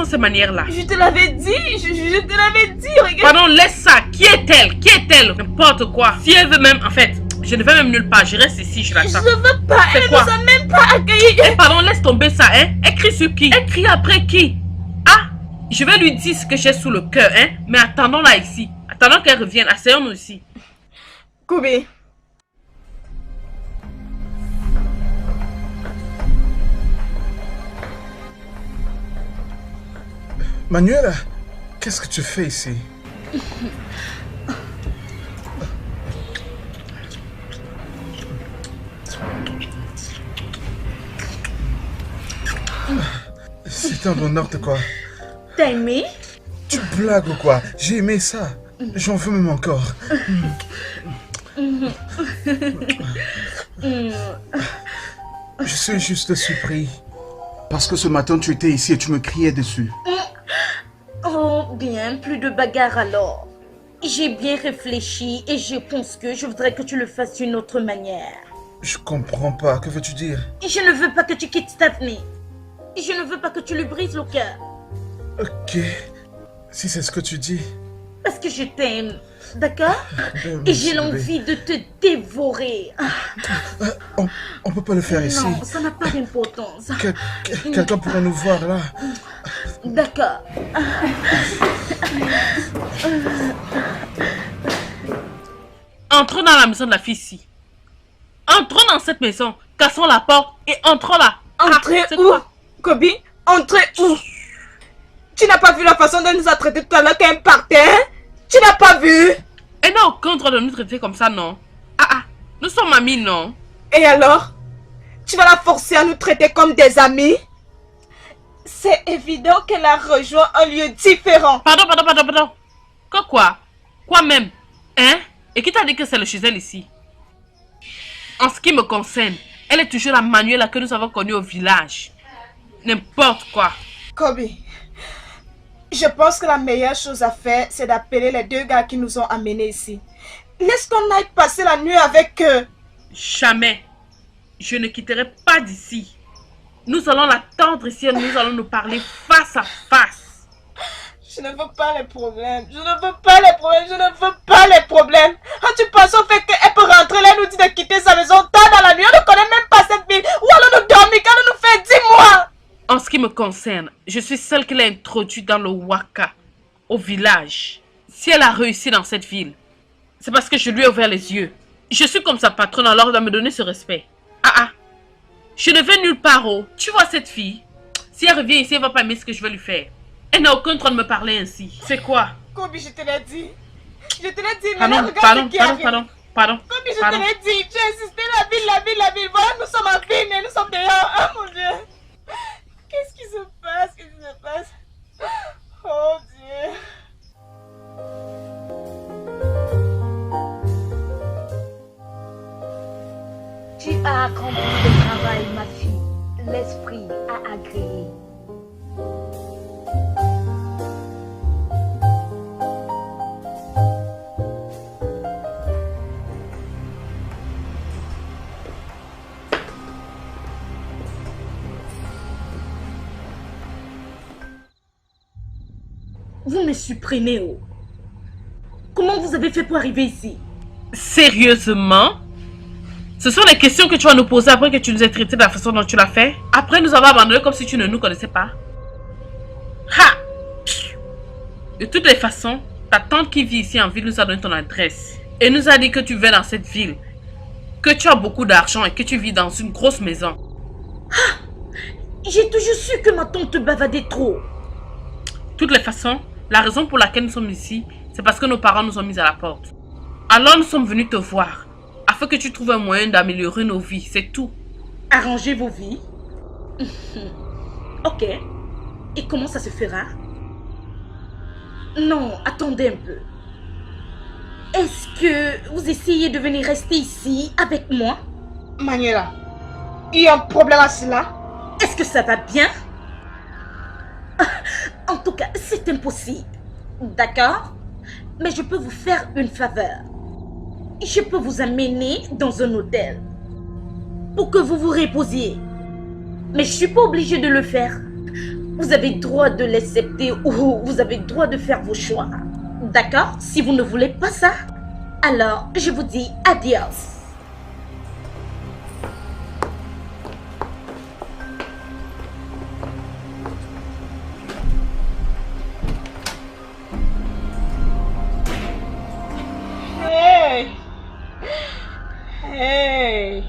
ces manières-là? Je te l'avais dit, je te l'avais dit, regarde. Pardon, laisse ça. Qui est-elle? Qui est-elle? N'importe quoi. Si elle veut même, en fait, je ne vais même nulle part. Je reste ici, je l'attends. Je veux pas, C'est elle quoi? nous a même pas accueillis. Eh, pardon, laisse tomber ça, hein. Écris sur qui? Écris après qui? Ah, je vais lui dire ce que j'ai sous le cœur, hein. Mais attendons-la ici. Attendons qu'elle revienne. Asseyons-nous ici. Kobe. Manuela, qu'est-ce que tu fais ici? C'est un honneur de quoi? T'as aimé? Tu blagues ou quoi? J'ai aimé ça. J'en veux même encore. Je suis juste surpris. Parce que ce matin, tu étais ici et tu me criais dessus. Oh, bien, plus de bagarre alors. J'ai bien réfléchi et je pense que je voudrais que tu le fasses d'une autre manière. Je comprends pas. Que veux-tu dire? Je ne veux pas que tu quittes Stephanie. Je ne veux pas que tu lui brises le cœur. Ok. Si c'est ce que tu dis. Parce que je t'aime. D'accord? Et Merci, j'ai l'envie de te dévorer. On peut pas le faire ici. Non, ça n'a pas d'importance. Quelqu'un pourrait nous voir là. D'accord. Entrons dans la maison de la fille ici. Entrons dans cette maison. Cassons la porte et entrons là. Entrez c'est où? quoi? Kobe, entrez où? Tu n'as pas vu la façon dont elle nous a traité tout à l'heure quand elle partait, hein? Tu n'as pas vu? Elle n'a aucun droit de nous traiter comme ça, non? Ah, nous sommes amis, non? Et alors? Tu vas la forcer à nous traiter comme des amis? C'est évident qu'elle a rejoint un lieu différent. Pardon. Quoi? Quoi même? Hein? Et qui t'a dit que c'est le chez elle ici? En ce qui me concerne, elle est toujours la Manuela que nous avons connue au village. N'importe quoi. Kobe, je pense que la meilleure chose à faire, c'est d'appeler les deux gars qui nous ont amenés ici. Laisse qu'on aille passer la nuit avec eux. Jamais. Je ne quitterai pas d'ici. Nous allons l'attendre ici et nous allons nous parler face à face. Je ne veux pas les problèmes. Je ne veux pas les problèmes. Je ne veux pas les problèmes. Quand tu penses au fait qu'elle peut rentrer là et nous dit de quitter sa maison tard dans la nuit, on ne connaît même pas cette ville. Où allons-nous dormir quand on nous fait 10 mois? En ce qui me concerne, je suis celle qui l'a introduite dans le Waka, au village. Si elle a réussi dans cette ville, c'est parce que je lui ai ouvert les yeux. Je suis comme sa patronne, alors elle doit me donner ce respect. Je ne vais nulle part, oh. Tu vois cette fille? Si elle revient ici, elle va pas aimer ce que je vais lui faire. Elle n'a aucun droit de me parler ainsi. C'est quoi? Kobe, je te l'ai dit. Je te l'ai dit, mais là, regarde Pardon. ce qui arrive. Pardon. Kobe, je te l'ai dit. Tu as insisté, la ville. Voilà, nous sommes en ville, mais nous sommes dehors. Oh mon Dieu. Qu'est-ce qui se passe? Oh Dieu. Tu as accompli le travail, ma fille. L'esprit a agréé. Vous me supprimez, oh. Comment vous avez fait pour arriver ici? Sérieusement? Ce sont les questions que tu vas nous poser après que tu nous aies traités de la façon dont tu l'as fait? Après nous avoir abandonnés comme si tu ne nous connaissais pas? Ha! De toutes les façons, ta tante qui vit ici en ville nous a donné ton adresse. Et nous a dit que tu viens dans cette ville. Que tu as beaucoup d'argent et que tu vis dans une grosse maison. J'ai toujours su que ma tante bavardait trop. De toutes les façons, la raison pour laquelle nous sommes ici, c'est parce que nos parents nous ont mis à la porte. Alors nous sommes venus te voir, afin que tu trouves un moyen d'améliorer nos vies, c'est tout. Arrangez vos vies. Ok. Et comment ça se fera? Non, attendez un peu. Est-ce que vous essayez de venir rester ici avec moi? Manuela, il y a un problème à cela? Est-ce que ça va bien? En tout cas, c'est impossible. D'accord? Mais je peux vous faire une faveur. Je peux vous amener dans un hôtel pour que vous vous reposiez. Mais je ne suis pas obligée de le faire. Vous avez droit de l'accepter ou vous avez droit de faire vos choix. D'accord? Si vous ne voulez pas ça, alors je vous dis adios. Hey! Hey!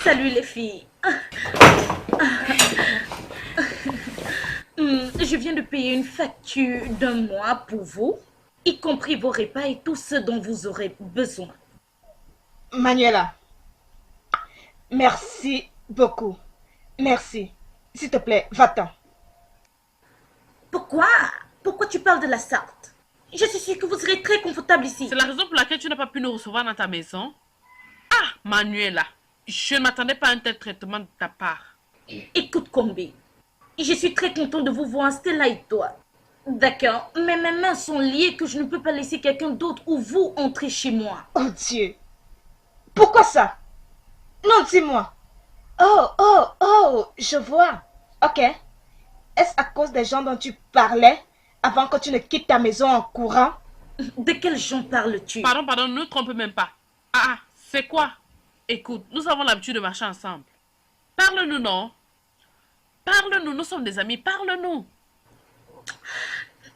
Salut les filles. Je viens de payer une facture d'un mois pour vous, y compris vos repas et tout ce dont vous aurez besoin. Manuela, merci beaucoup. Merci. S'il te plaît, va-t'en. Pourquoi? Pourquoi tu parles de la sorte? Je suis sûre que vous serez très confortable ici. C'est la raison pour laquelle tu n'as pas pu nous recevoir dans ta maison? Ah, Manuela, je ne m'attendais pas à un tel traitement de ta part. Écoute, Combi, je suis très contente de vous voir, Stella et toi. D'accord, mais mes mains sont liées que je ne peux pas laisser quelqu'un d'autre ou vous entrer chez moi. Oh Dieu. Pourquoi ça? Non, dis-moi. Oh, je vois. Ok. Est-ce à cause des gens dont tu parlais avant que tu ne quittes ta maison en courant? De quels gens parles-tu? Pardon, ne nous trompe même pas. Ah, c'est quoi? Écoute, nous avons l'habitude de marcher ensemble. Parle-nous, non? Parle-nous, nous sommes des amis, parle-nous.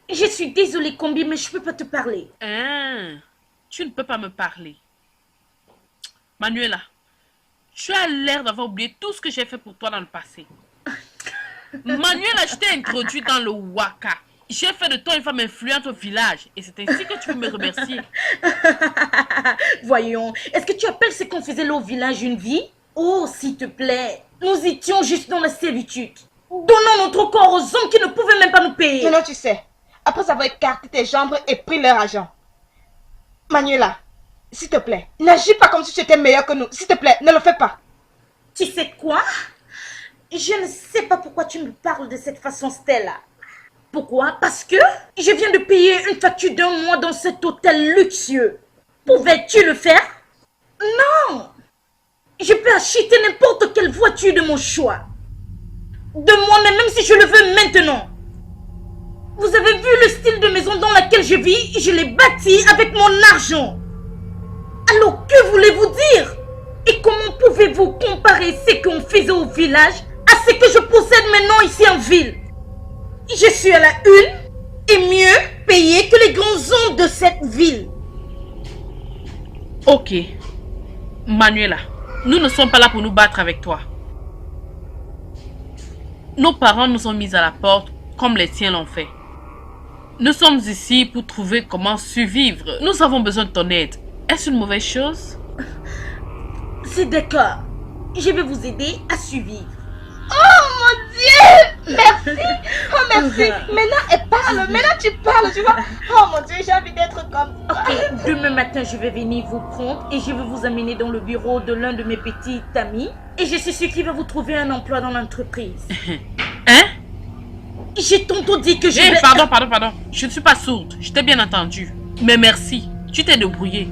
Je suis désolée, Combi, mais je ne peux pas te parler. Hein? Tu ne peux pas me parler. Manuela, tu as l'air d'avoir oublié tout ce que j'ai fait pour toi dans le passé. Manuela, je t'ai introduit dans le Waka. J'ai fait de toi une femme influente au village. Et c'est ainsi que tu peux me remercier. Voyons, est-ce que tu appelles ce qu'on faisait là au village une vie? Oh, s'il te plaît, nous étions juste dans la servitude, donnant notre corps aux hommes qui ne pouvaient même pas nous payer. Maintenant, tu sais, après avoir écarté tes jambes et pris leur argent. Manuela, s'il te plaît, n'agis pas comme si tu étais meilleur que nous. S'il te plaît, ne le fais pas. Tu sais quoi? Je ne sais pas pourquoi tu me parles de cette façon, Stella. Pourquoi? Parce que je viens de payer une facture d'un mois dans cet hôtel luxueux. Pouvais-tu le faire? Non! Je peux acheter n'importe quelle voiture de mon choix. De moi-même, même si je le veux maintenant. Vous avez vu le style de maison dans laquelle je vis? Je l'ai bâti avec mon argent. Alors, que voulez-vous dire? Et comment pouvez-vous comparer ce qu'on faisait au village à ce que je possède maintenant ici en ville? Je suis à la une et mieux payée que les grands hommes de cette ville. Ok. Manuela, nous ne sommes pas là pour nous battre avec toi. Nos parents nous ont mis à la porte comme les tiens l'ont fait. Nous sommes ici pour trouver comment survivre. Nous avons besoin de ton aide. Est-ce une mauvaise chose? C'est d'accord. Je vais vous aider à survivre. Oh mon Dieu! Merci! Oh merci! Maintenant, maintenant tu parles, tu vois? Oh mon Dieu, j'ai envie d'être comme ça. Ok, demain matin, je vais venir vous prendre et je vais vous amener dans le bureau de l'un de mes petits amis. Et je suis sûre qu'il va vous trouver un emploi dans l'entreprise. Hein? J'ai tantôt dit que je Hey, vais... pardon. Je ne suis pas sourde. Je t'ai bien entendu. Mais merci. Tu t'es débrouillé.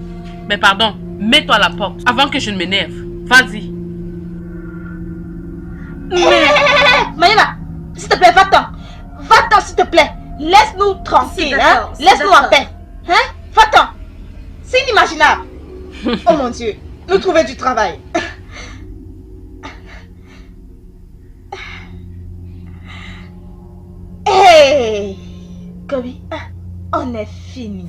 Mais pardon, mets-toi à la porte avant que je ne m'énerve. Vas-y. Manuela, s'il te plaît, va-t'en. Va-t'en, s'il te plaît. Laisse-nous tranquille, hein? Laisse-nous en paix. Hein? Va-t'en. C'est inimaginable. Oh mon Dieu, nous trouver du travail. Hey! Kobi, on est fini.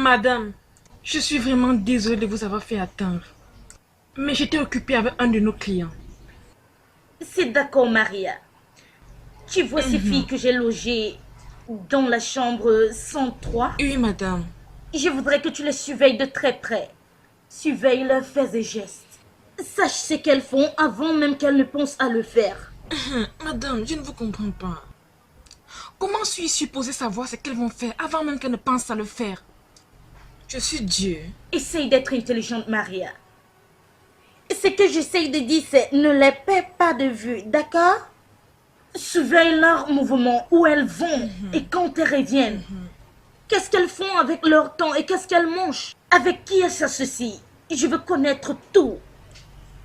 Madame, je suis vraiment désolée de vous avoir fait attendre. Mais j'étais occupée avec un de nos clients. C'est d'accord, Maria. Tu vois ces filles que j'ai logées dans la chambre 103? Oui, madame. Je voudrais que tu les surveilles de très près. Surveille leurs faits et gestes. Sache ce qu'elles font avant même qu'elles ne pensent à le faire. Madame, je ne vous comprends pas. Comment suis-je supposée savoir ce qu'elles vont faire avant même qu'elles ne pensent à le faire? Je suis Dieu. Essaye d'être intelligente, Maria. Ce que j'essaye de dire, c'est ne les perds pas de vue, d'accord? Surveille leurs mouvements, où elles vont et quand elles reviennent. Qu'est-ce qu'elles font avec leur temps et qu'est-ce qu'elles mangent? Avec qui elles s'associent? Je veux connaître tout.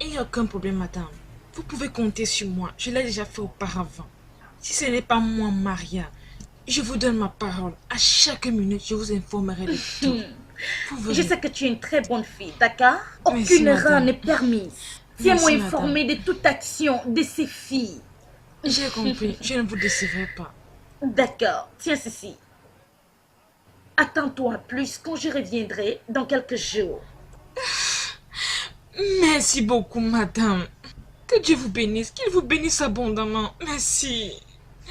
Il n'y a aucun problème, madame. Vous pouvez compter sur moi. Je l'ai déjà fait auparavant. Si ce n'est pas moi, Maria, je vous donne ma parole. À chaque minute, je vous informerai de tout. Je sais que tu es une très bonne fille, d'accord? Merci, Aucune erreur madame. n'est permise. Tiens-moi Merci, informée de toute action de ces filles. J'ai compris. Je ne vous décevrai pas. D'accord, tiens ceci. Attends-toi plus quand je reviendrai dans quelques jours. Merci beaucoup, madame. Que Dieu vous bénisse. Qu'il vous bénisse abondamment. Merci.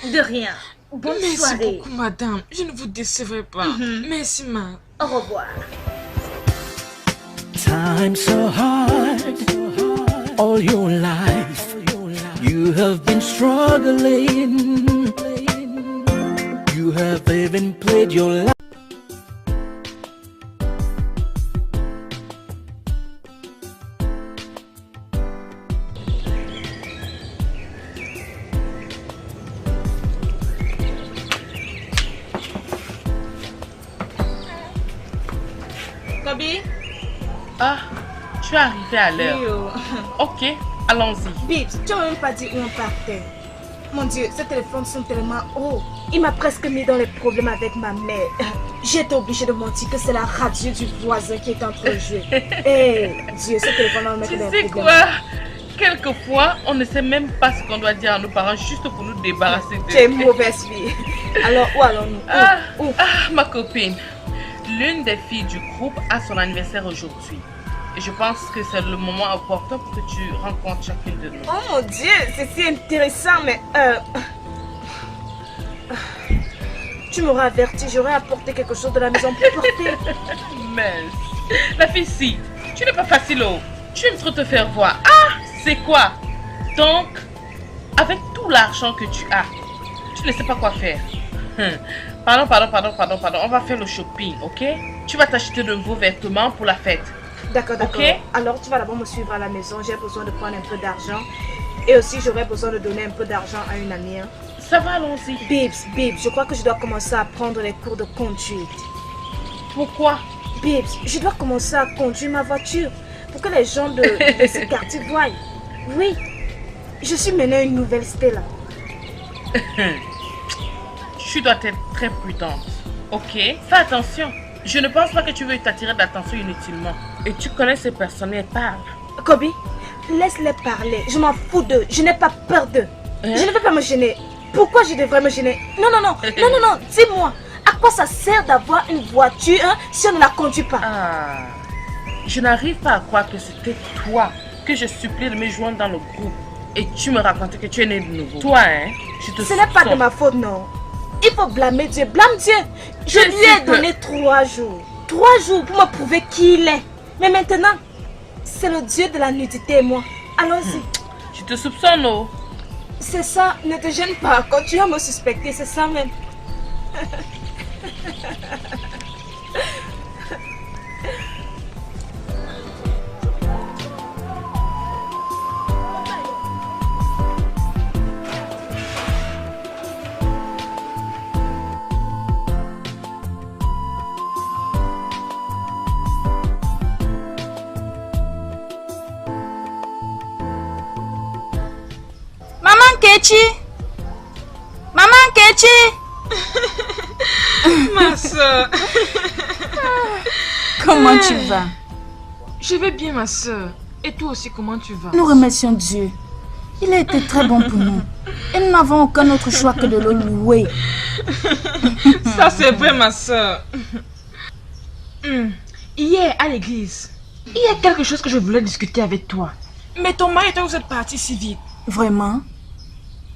De rien. Bonne Merci soirée. beaucoup, madame. Je ne vous décevrai pas. Merci, ma. Au revoir. Times so hard, all your life you have been struggling. You have even played your life. Kobe? Ah, tu es arrivé à l'heure. Oui, oh. Ok, allons-y. Bibs, tu m'as même pas dit où on partait. Mon Dieu, ces téléphones sont tellement hauts. Il m'a presque mis dans les problèmes avec ma mère. J'ai été obligée de mentir que c'est la radio du voisin qui est en train de jouer. Eh, Dieu, ce téléphone va me mettre Tu dans sais les problèmes. quoi? Quelquefois, on ne sait même pas ce qu'on doit dire à nos parents juste pour nous débarrasser d'eux. Tu es une mauvaise fille. Alors, où allons-nous? Où? Ma copine. L'une des filles du groupe a son anniversaire aujourd'hui. Et je pense que c'est le moment opportun pour que tu rencontres chacune de nous. Oh mon Dieu, c'est si intéressant, mais tu m'aurais averti, j'aurais apporté quelque chose de la maison pour porter. Mais la fille, si, tu n'es pas facile, oh. Tu aimes trop te faire voir. Ah, c'est quoi? Donc, avec tout l'argent que tu as, tu ne sais pas quoi faire. Pardon. On va faire le shopping, ok? Tu vas t'acheter de nouveaux vêtements pour la fête. D'accord. Ok. Alors, tu vas d'abord me suivre à la maison. J'ai besoin de prendre un peu d'argent. Et aussi, j'aurais besoin de donner un peu d'argent à une amie. Hein. Ça va, allons-y. Bibs, je crois que je dois commencer à prendre les cours de conduite. Pourquoi? Bibs, je dois commencer à conduire ma voiture pour que les gens de ce quartier voient. Oui, je suis menée une nouvelle Stella. Tu dois être très prudente, ok? Fais attention. Je ne pense pas que tu veux t'attirer de l'attention inutilement. Et tu connais ces personnes, elles parlent. Kobe, laisse-les parler. Je m'en fous d'eux. Je n'ai pas peur d'eux. Hein? Je ne veux pas me gêner. Pourquoi je devrais me gêner? Non. Dis-moi, à quoi ça sert d'avoir une voiture si on ne la conduit pas? Ah, je n'arrive pas à croire que c'était toi que je supplie de me joindre dans le groupe. Et tu me racontais que tu es né de nouveau. Toi, je te Ce n'est pas soupçonne. de ma faute, non. Il faut blâmer Dieu. Blâme Dieu. Je Je lui sais ai que- donné 3 jours. 3 jours pour me prouver qui il est. Mais maintenant, c'est le Dieu de la nudité et moi. Allons-y. Je te soupçonne, oh. C'est ça, ne te gêne pas. Continue à me suspecter, c'est ça même. Maman Kechi! Maman Kechi! Ma soeur. Comment tu vas? Je vais bien, ma soeur. Et toi aussi, comment tu vas? Nous remercions Dieu. Il a été très bon pour nous. Et nous n'avons aucun autre choix que de le louer. Ça, c'est vrai, ma soeur. Hier, à l'église, il y a quelque chose que je voulais discuter avec toi. Mais ton mari et toi, vous êtes partis si vite. Vraiment?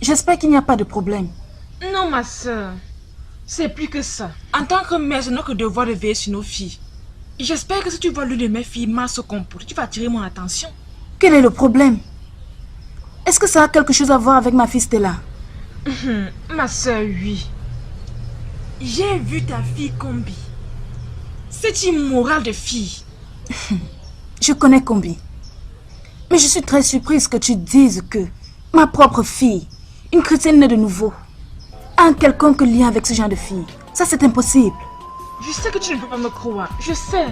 J'espère qu'il n'y a pas de problème. Non, ma soeur. C'est plus que ça. En tant que mère, c'est notre devoir de veiller sur nos filles. J'espère que si tu vois l'une de mes filles mal se comporter, tu vas attirer mon attention. Quel est le problème? Est-ce que ça a quelque chose à voir avec ma fille Stella? Ma soeur, oui. J'ai vu ta fille Combi. C'est immoral de fille. Je connais Combi. Mais je suis très surprise que tu dises que ma propre fille, une chrétienne née de nouveau, a un quelconque lien avec ce genre de fille. Ça, c'est impossible. Je sais que tu ne peux pas me croire. Je sais.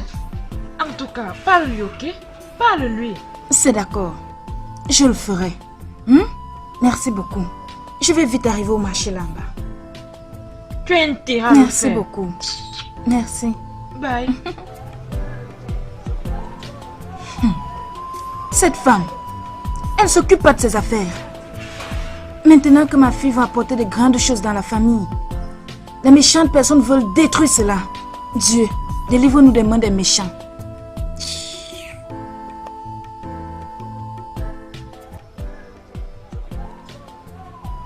En tout cas, parle-lui, ok? Parle-lui. C'est d'accord. Je le ferai. Merci beaucoup. Je vais vite arriver au marché là-bas. Tu as intérêt à le Merci faire. beaucoup. Merci. Bye. Cette femme, elle ne s'occupe pas de ses affaires. Maintenant que ma fille va apporter de grandes choses dans la famille, les méchantes personnes veulent détruire cela. Dieu, délivre-nous des mains des méchants.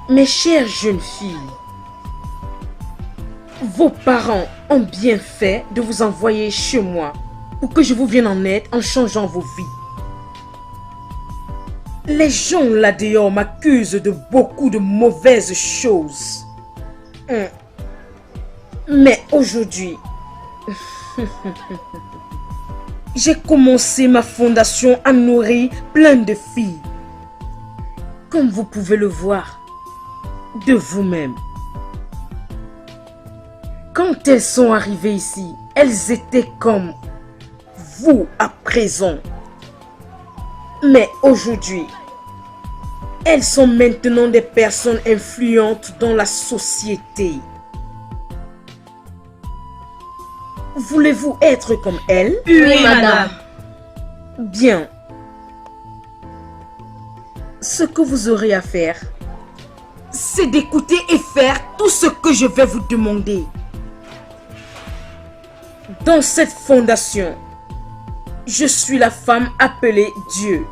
Mes chères jeunes filles, vos parents ont bien fait de vous envoyer chez moi pour que je vous vienne en aide en changeant vos vies. Les gens là dehors m'accusent de beaucoup de mauvaises choses. Mais aujourd'hui, j'ai commencé ma fondation à nourrir plein de filles. Comme vous pouvez le voir de vous-même. Quand elles sont arrivées ici, elles étaient comme vous à présent. Mais aujourd'hui, elles sont maintenant des personnes influentes dans la société. Voulez-vous être comme elles? Oui, madame. Bien. Ce que vous aurez à faire, c'est d'écouter et faire tout ce que je vais vous demander. Dans cette fondation, je suis la femme appelée Dieu.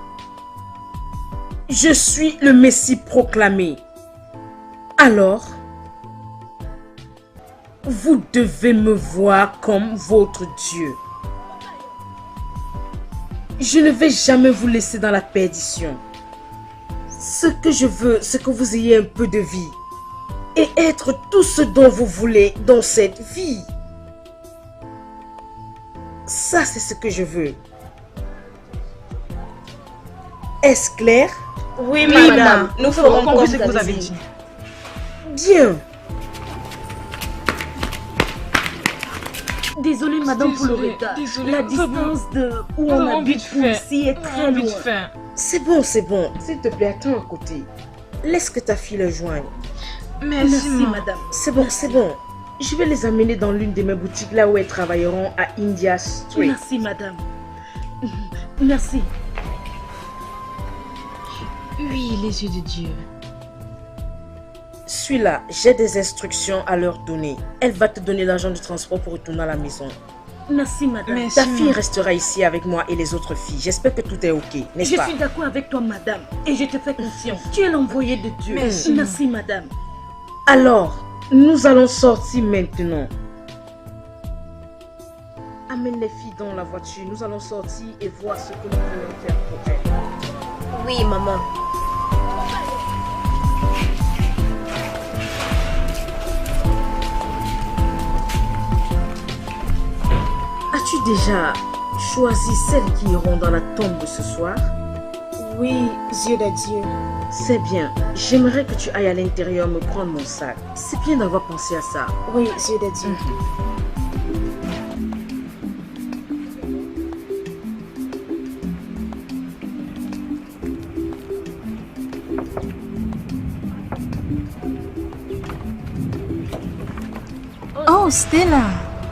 Je suis le Messie proclamé. Alors, vous devez me voir comme votre Dieu. Je ne vais jamais vous laisser dans la perdition. Ce que je veux, c'est que vous ayez un peu de vie et être tout ce dont vous voulez dans cette vie. Ça, c'est ce que je veux. Est-ce clair? Oui, madame. Nous ferons Compris comme ce que vous vous avez avez dit. Bien. Désolée, madame, pour le Désolée, retard. désolée. La Nous avons- distance de où nous on avons habite vite pour fait. ici est très Vite loin. fait. C'est bon, c'est bon. S'il te plaît, attends à côté. Laisse que ta fille le joigne. Merci, Merci, ma. madame. C'est bon, c'est bon. Je vais les amener dans l'une de mes boutiques là où elles travailleront à India Street. Merci, madame. Merci. Oui, les yeux de Dieu. Suis-là, j'ai des instructions à leur donner. Elle va te donner l'argent du transport pour retourner à la maison. Merci, madame. Merci, Ta fille ma. restera ici avec moi et les autres filles. J'espère que tout est ok, n'est-ce Je pas? suis d'accord avec toi, madame. Et je te fais confiance. Tu es l'envoyé de Dieu. Merci. Merci, madame. Alors, nous allons sortir maintenant. Amène les filles dans la voiture. Nous allons sortir et voir ce que nous pouvons faire pour elles. Oui, maman. As-tu déjà choisi celles qui iront dans la tombe ce soir? Oui, yeux de Dieu. C'est bien. J'aimerais que tu ailles à l'intérieur me prendre mon sac. C'est bien d'avoir pensé à ça. Oui, yeux de Dieu. Oh, Stella.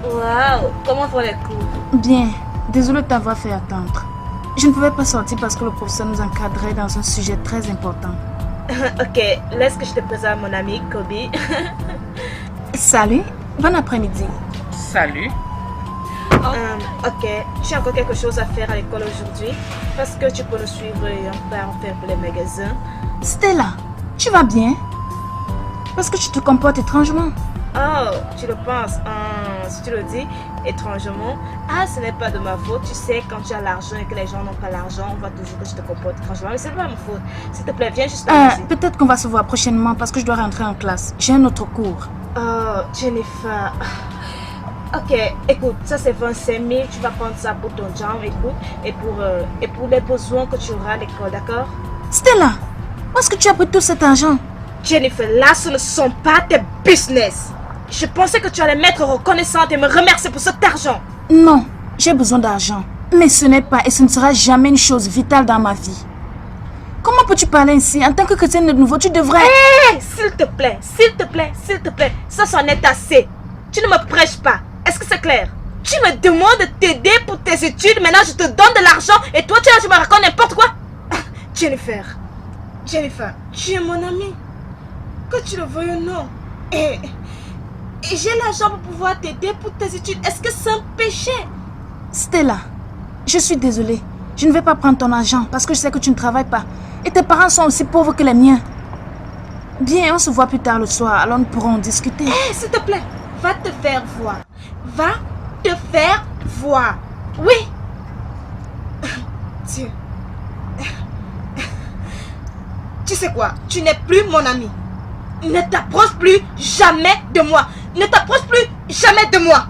Waouh, comment vont les cours? Bien. Désolée de t'avoir fait attendre. Je ne pouvais pas sortir parce que le professeur nous encadrait dans un sujet très important. Ok, laisse que je te présente mon ami Kobe. Salut. Bon après-midi. Salut. Ok, tu as encore quelque chose à faire à l'école aujourd'hui? Parce que tu peux nous suivre et on va en faire pour les magasins. Stella, tu vas bien? Parce que tu te comportes étrangement. Oh, tu le penses? Si tu le dis étrangement, ce n'est pas de ma faute. Tu sais, quand tu as l'argent et que les gens n'ont pas l'argent, on voit toujours que tu te comportes étrangement. Mais c'est pas ma faute. S'il te plaît, viens juste là. Peut-être qu'on va se voir prochainement parce que je dois rentrer en classe. J'ai un autre cours. Oh, Jennifer. Ok, écoute, ça c'est 25 000. Tu vas prendre ça pour ton job, écoute. Et pour les besoins que tu auras à l'école, d'accord? Stella, où est-ce que tu as pris tout cet argent? Jennifer, là, ce ne sont pas tes business. Je pensais que tu allais m'être reconnaissante et me remercier pour cet argent. Non, j'ai besoin d'argent. Mais ce n'est pas et ce ne sera jamais une chose vitale dans ma vie. Comment peux-tu parler ainsi? En tant que chrétienne de nouveau, tu devrais... S'il te plaît, s'il te plaît, s'il te plaît. Ça c'en est assez. Tu ne me prêches pas. Est-ce que c'est clair? Tu me demandes de t'aider pour tes études. Maintenant, je te donne de l'argent et toi, tu me racontes n'importe quoi. Jennifer, tu es mon amie. Que tu le veuilles ou non. Et j'ai l'argent pour pouvoir t'aider pour tes études. Est-ce que c'est un péché? Stella, je suis désolée. Je ne vais pas prendre ton argent parce que je sais que tu ne travailles pas. Et tes parents sont aussi pauvres que les miens. Bien, on se voit plus tard le soir, alors nous pourrons discuter. S'il te plaît, va te faire voir. Va te faire voir. Oui. Dieu. Tu sais quoi? Tu n'es plus mon ami. Ne t'approche plus jamais de moi. Ne t'approche plus jamais de moi.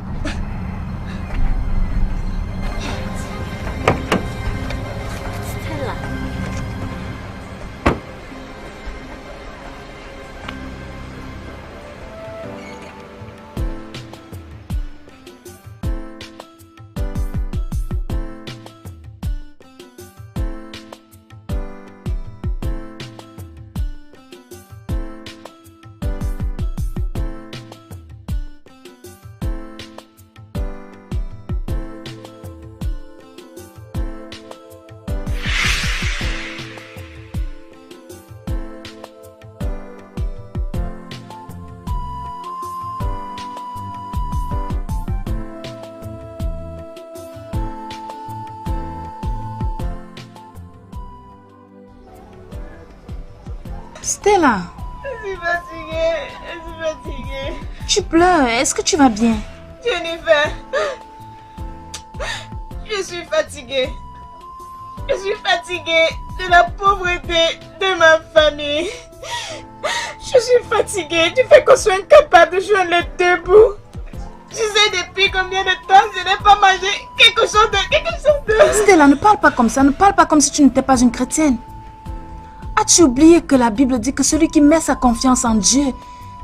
Stella. Stella, Je suis fatiguée. tu pleures. Est-ce que tu vas bien? Jennifer, je suis fatiguée. Je suis fatiguée de la pauvreté de ma famille. Je suis fatiguée du fait qu'on soit incapable de joindre les deux bouts. Tu sais depuis combien de temps je n'ai pas mangé quelque chose de... Stella, ne parle pas comme ça. Ne parle pas comme si tu n'étais pas une chrétienne. As-tu oublié que la Bible dit que celui qui met sa confiance en Dieu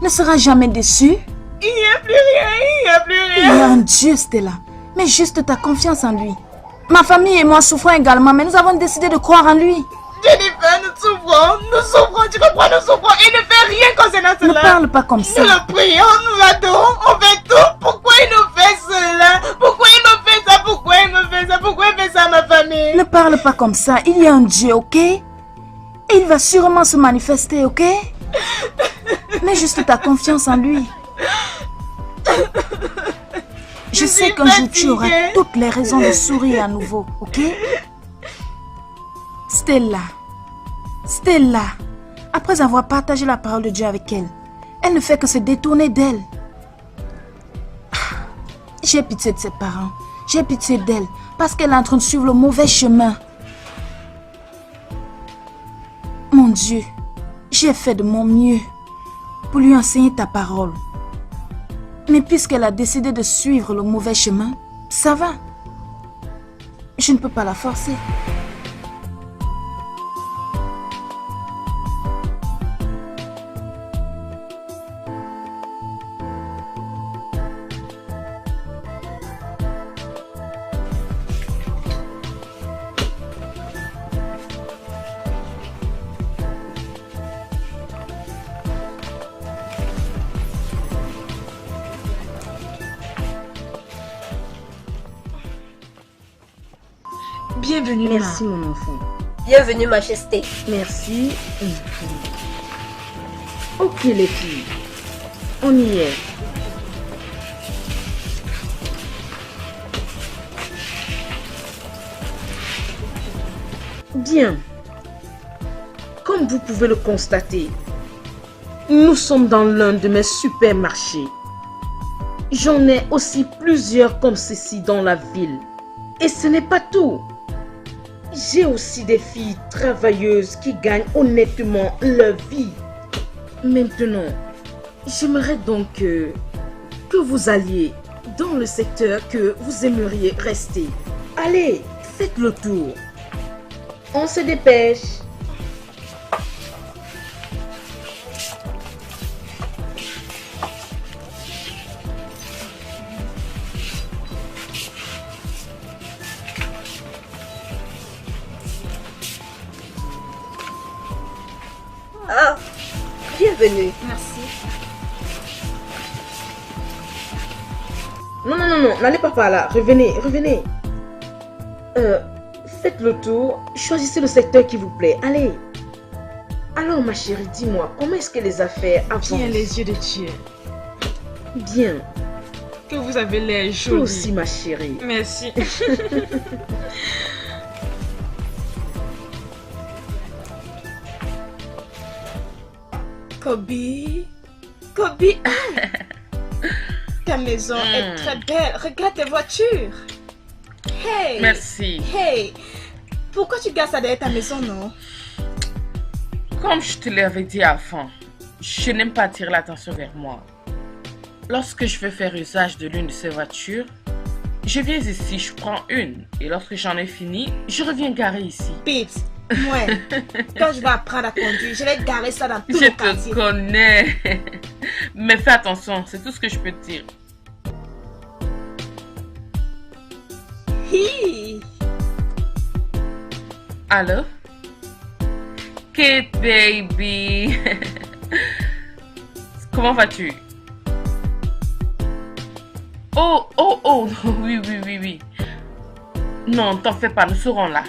ne sera jamais déçu? Il n'y a plus rien. Il y a un Dieu, Stella. Mets juste ta confiance en lui. Ma famille et moi souffrons également, mais nous avons décidé de croire en lui. Jennifer, nous souffrons, tu comprends, nous souffrons et ne fais rien concernant cela. Ne parle pas comme ça. Nous le prions, nous l'adorons, on fait tout. Pourquoi il nous fait cela? Pourquoi il me fait ça? Pourquoi il fait ça à ma famille? Ne parle pas comme ça. Il y a un Dieu, ok? Et il va sûrement se manifester, ok? Mets juste ta confiance en lui. Je sais qu'un jour tu auras toutes les raisons de sourire à nouveau, ok? Stella, après avoir partagé la parole de Dieu avec elle, elle ne fait que se détourner d'elle. J'ai pitié de ses parents, j'ai pitié d'elle, parce qu'elle est en train de suivre le mauvais chemin. Mon Dieu, j'ai fait de mon mieux pour lui enseigner ta parole. Mais puisqu'elle a décidé de suivre le mauvais chemin, ça va. Je ne peux pas la forcer. Bienvenue, Merci, mon enfant. Bienvenue, Majesté. Merci. Ok, les filles. On y est. Bien. Comme vous pouvez le constater, nous sommes dans l'un de mes supermarchés. J'en ai aussi plusieurs comme ceci dans la ville. Et ce n'est pas tout. J'ai aussi des filles travailleuses qui gagnent honnêtement leur vie. Maintenant, j'aimerais donc que vous alliez dans le secteur que vous aimeriez rester. Allez, faites le tour. On se dépêche. Ah, bienvenue. Merci. Non, n'allez pas par là. Revenez. Faites le tour. Choisissez le secteur qui vous plaît. Allez. Alors, ma chérie, dis-moi, comment est-ce que les affaires avancent? Bien les yeux de Dieu. Bien. Que vous avez l'air Toi jolie. aussi, ma chérie. Merci. Kobe, ta maison est très belle. Regarde tes voitures. Hey. Merci. Hey, pourquoi tu gardes ça derrière ta maison, non? Comme je te l'avais dit avant, je n'aime pas attirer l'attention vers moi. Lorsque je veux faire usage de l'une de ces voitures, je viens ici, je prends une. Et lorsque j'en ai fini, je reviens garer ici. Pips, moi, quand je vais apprendre à conduire, je vais garer ça dans tout Je le quartier. te connais. Mais fais attention, c'est tout ce que je peux te dire. Hi. Allô? Kate, baby. Comment vas-tu? Oh, oui. Non, t'en fais pas, nous serons là.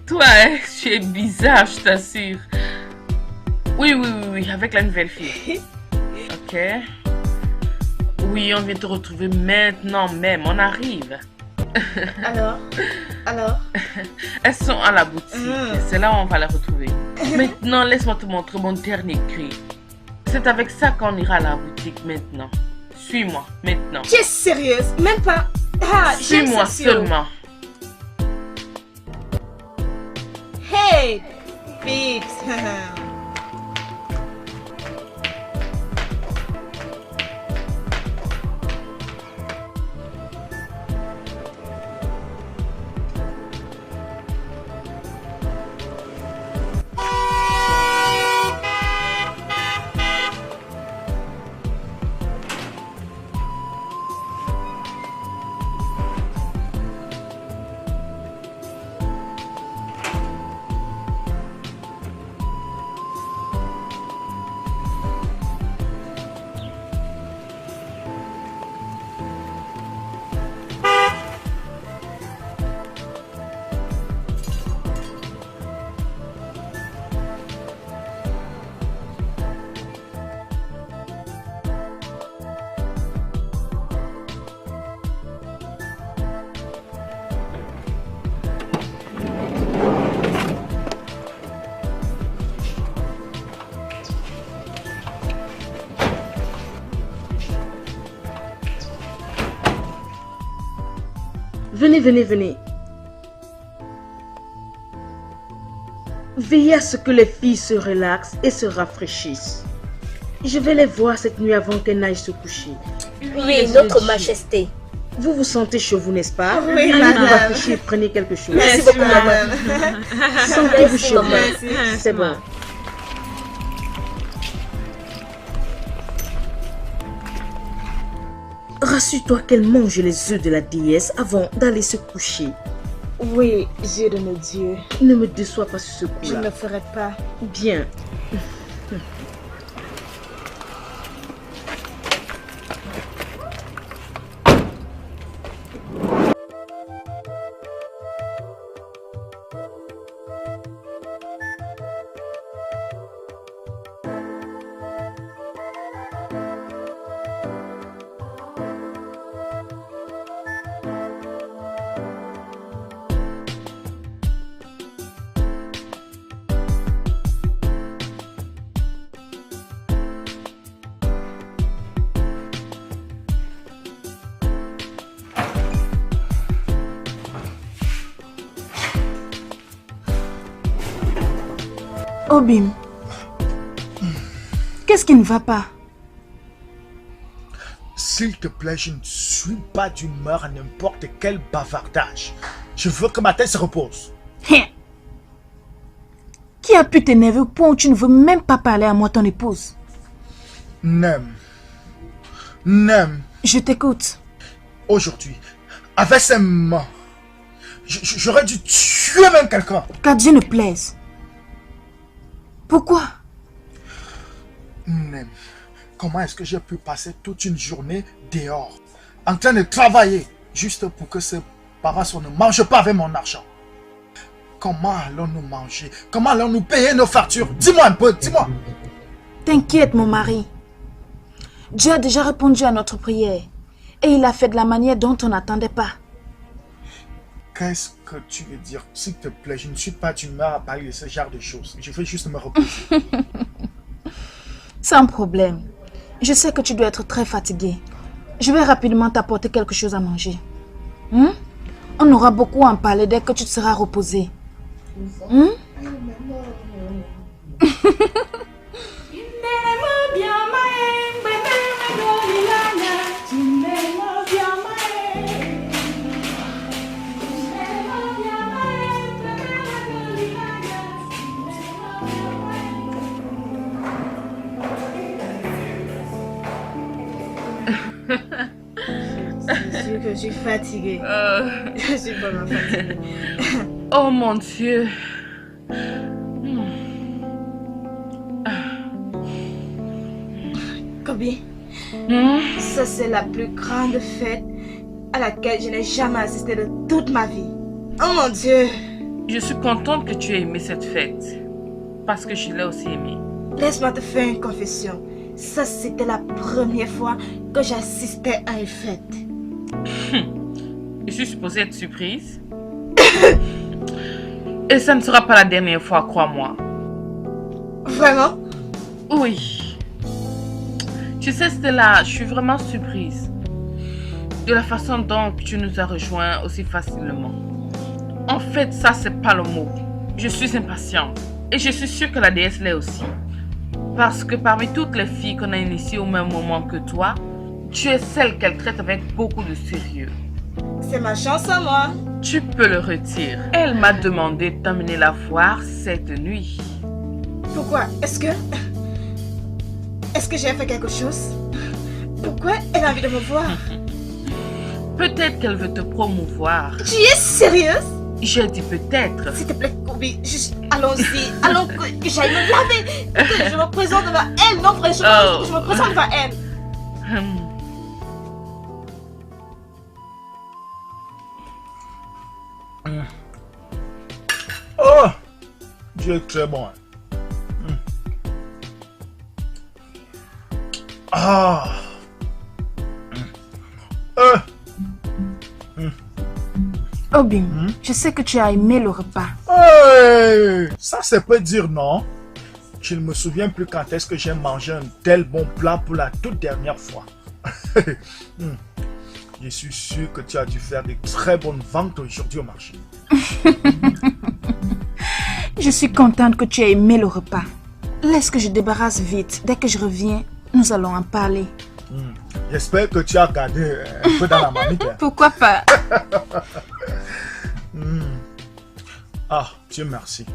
Toi, hein, tu es bizarre, je t'assure. Oui, avec la nouvelle fille. Ok. Oui, on vient te retrouver maintenant même, on arrive. Alors? Elles sont à la boutique, c'est là où on va les retrouver. Maintenant, laisse-moi te montrer mon dernier cri. C'est avec ça qu'on ira à la boutique maintenant. Suis-moi, maintenant. Tu es sérieuse? Même pas. Ah, j'aime Suis-moi ça sur- seulement. Hey, Pips. Venez. Veillez à ce que les filles se relaxent et se rafraîchissent. Je vais les voir cette nuit avant qu'elles n'aillent se coucher. Oui, notre majesté. Vous vous sentez chaud, vous, n'est-ce pas? Oui, Allez madame. vous rafraîchir, prenez quelque chose. Merci beaucoup, madame. Sentez-vous Merci, chaud. maman. C'est bon. Rassure-toi qu'elle mange les œufs de la déesse avant d'aller se coucher. Oui, Dieu de nos dieux. Ne me déçois pas sur ce Je ne coup-là. le ferai pas. Bien. Obim, qu'est-ce qui ne va pas? S'il te plaît, je ne suis pas d'humeur à n'importe quel bavardage. Je veux que ma tête se repose. Hein. Qui a pu t'énerver au point où tu ne veux même pas parler à moi, ton épouse? Nem. Je t'écoute. Aujourd'hui, avec ces mains, j'aurais dû tuer même quelqu'un. Qu'à Dieu ne plaise. Pourquoi? Nem, comment est-ce que j'ai pu passer toute une journée dehors, en train de travailler, juste pour que ces parents ne mangent pas avec mon argent? Comment allons-nous manger? Comment allons-nous payer nos factures? Dis-moi un peu, dis-moi. T'inquiète, mon mari. Dieu a déjà répondu à notre prière. Et il a fait de la manière dont on n'attendait pas. Qu'est-ce que tu veux dire? S'il te plaît, je ne suis pas d'humeur à parler de ce genre de choses. Je veux juste me reposer. Sans problème. Je sais que tu dois être très fatigué. Je vais rapidement t'apporter quelque chose à manger. On aura beaucoup à en parler dès que tu te seras reposé. Je suis fatiguée. Je suis vraiment fatiguée. Oh mon Dieu. Kobe, ça c'est la plus grande fête à laquelle je n'ai jamais assisté de toute ma vie. Oh mon Dieu. Je suis contente que tu aies aimé cette fête. Parce que je l'ai aussi aimée. Laisse-moi te faire une confession. Ça c'était la première fois que j'assistais à une fête. Je suis supposée être surprise. Et ça ne sera pas la dernière fois, crois-moi. Vraiment? Oui. Tu sais, Stella, je suis vraiment surprise. De la façon dont tu nous as rejoints aussi facilement. En fait, ça, c'est pas le mot. Je suis impatiente. Et je suis sûre que la déesse l'est aussi. Parce que parmi toutes les filles qu'on a initiées au même moment que toi, tu es celle qu'elle traite avec beaucoup de sérieux. C'est ma chance à moi. Tu peux le retirer. Elle m'a demandé de t'amener la voir cette nuit. Pourquoi? Est-ce que j'ai fait quelque chose? Pourquoi elle a envie de me voir? Peut-être qu'elle veut te promouvoir. Tu es sérieuse? J'ai dit peut-être. S'il te plaît, Kobe, allons-y. Allons que j'aille me laver. Que je me présente devant elle. Non, frère, que je me présente devant elle. Oh, Dieu est très bon. Ah. Obim, je sais que tu as aimé le repas. Hey, ça c'est peut dire non. Je ne me souviens plus quand est-ce que j'ai mangé un tel bon plat pour la toute dernière fois. Je suis sûr que tu as dû faire de très bonnes ventes aujourd'hui au marché. Je suis contente que tu aies aimé le repas. Laisse que je débarrasse vite. Dès que je reviens, nous allons en parler. J'espère que tu as gardé un peu dans la marmite. Pourquoi pas? Ah, Dieu merci.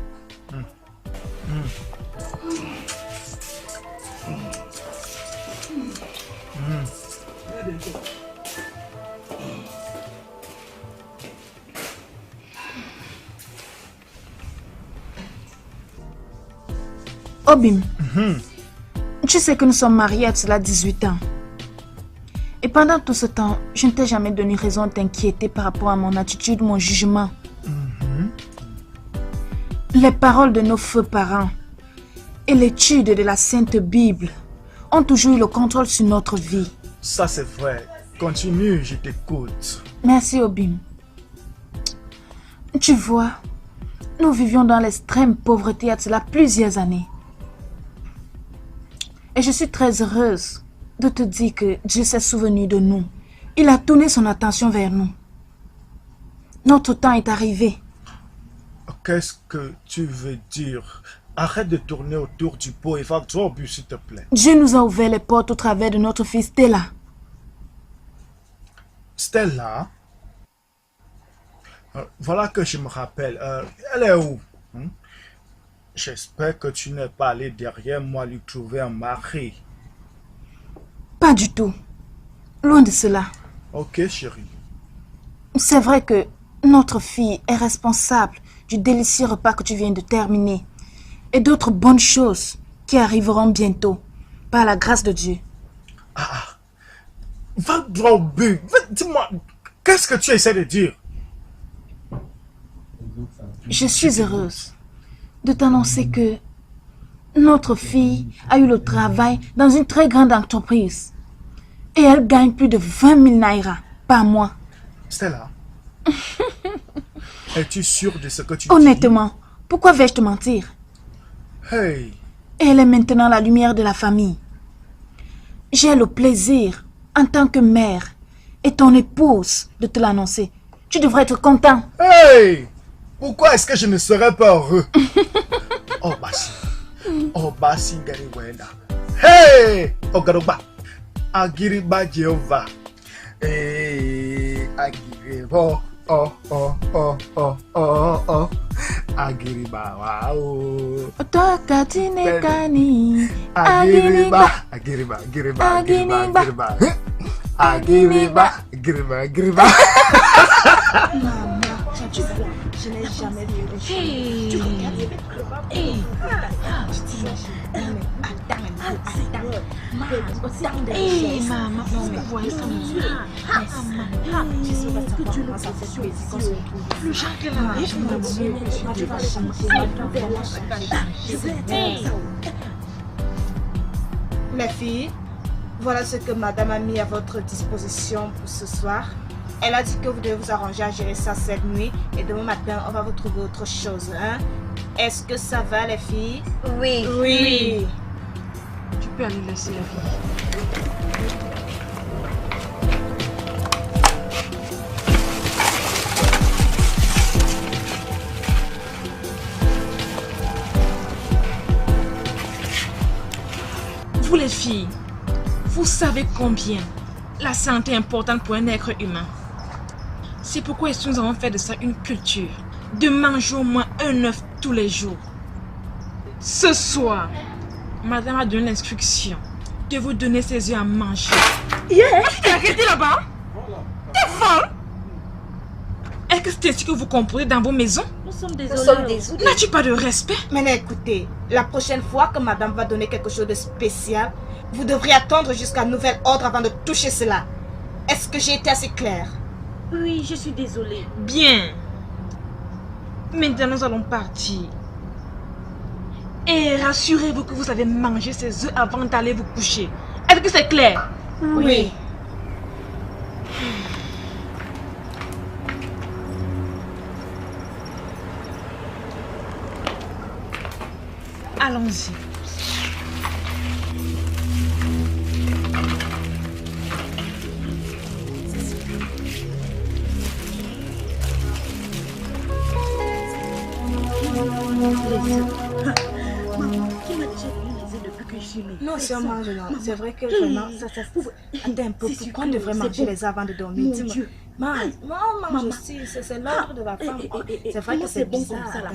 Obim, tu sais que nous sommes mariés à cela 18 ans. Et pendant tout ce temps, je ne t'ai jamais donné raison de t'inquiéter par rapport à mon attitude, mon jugement. Les paroles de nos feux parents et l'étude de la Sainte Bible ont toujours eu le contrôle sur notre vie. Ça c'est vrai. Continue, je t'écoute. Merci, Obim. Tu vois, nous vivions dans l'extrême pauvreté à cela plusieurs années. Et je suis très heureuse de te dire que Dieu s'est souvenu de nous. Il a tourné son attention vers nous. Notre temps est arrivé. Qu'est-ce que tu veux dire? Arrête de tourner autour du pot et va toi au but, s'il te plaît. Dieu nous a ouvert les portes au travers de notre fille Stella. Stella, voilà que je me rappelle. Elle est où? J'espère que tu n'es pas allé derrière moi lui trouver un mari. Pas du tout. Loin de cela. Ok, chérie. C'est vrai que notre fille est responsable du délicieux repas que tu viens de terminer et d'autres bonnes choses qui arriveront bientôt par la grâce de Dieu. Va droit au but. Dis-moi, qu'est-ce que tu essaies de dire? Je suis heureuse de t'annoncer que notre fille a eu le travail dans une très grande entreprise et elle gagne plus de 20 000 naira par mois. Stella, es-tu sûre de ce que tu dis? Honnêtement, pourquoi vais-je te mentir? Hey, Elle est maintenant la lumière de la famille. J'ai le plaisir, en tant que mère et ton épouse, de te l'annoncer. Tu devrais être content. hey! Pourquoi est-ce que je ne serais pas heureux? Oh, Basi. Oh, Basi, Gariwenda. Hey! Oh, Garuba. Agiriba Jehovah. Hey, Agiriba. Oh, oh, oh, oh, oh, oh. Agiriba, wow. Otokatine kani. Agiriba. Agiriba, Agiriba, Agiriba, Agiriba. Agiriba, Agiriba, Agiriba. Maman, tu vois, je n'ai jamais vu de choses. Tu regardes avec le bas. Maman, non, mais voyez ça, le genre qu'elle a dit, je Mes filles, voilà ce que madame a mis à votre disposition pour ce soir. Elle a dit que vous devez vous arranger à gérer ça cette nuit et demain matin, on va vous trouver autre chose. Hein? Est-ce que ça va, les filles? Oui. Oui. Tu peux aller laisser la fille. Vous les filles, vous savez combien la santé est importante pour un être humain. C'est pourquoi nous avons fait de ça une culture, de manger au moins un œuf tous les jours. Ce soir, madame a donné l'instruction de vous donner ses œufs à manger. T'es arrêté là-bas? T'es folle? Est-ce que c'est ainsi que vous composez dans vos maisons? Nous sommes Nous sommes désolés. N'as-tu pas de respect? Maintenant, écoutez, la prochaine fois que madame va donner quelque chose de spécial, vous devrez attendre jusqu'à nouvel ordre avant de toucher cela. Est-ce que j'ai été assez claire? Oui, je suis désolée. Bien. Maintenant, nous allons partir. Et rassurez-vous que vous avez mangé ces œufs avant d'aller vous coucher. Est-ce que c'est clair? Oui. Allons-y. Qui m'a déjà donné les œufs depuis que je suis née? Non, c'est un mange, non. C'est vrai que vraiment, ça prouve. Attends un peu, pourquoi on devrait manger les œufs avant de dormir? Dis-moi. Mange, mange aussi, c'est l'ordre de la femme. C'est vrai que c'est bizarre. Attends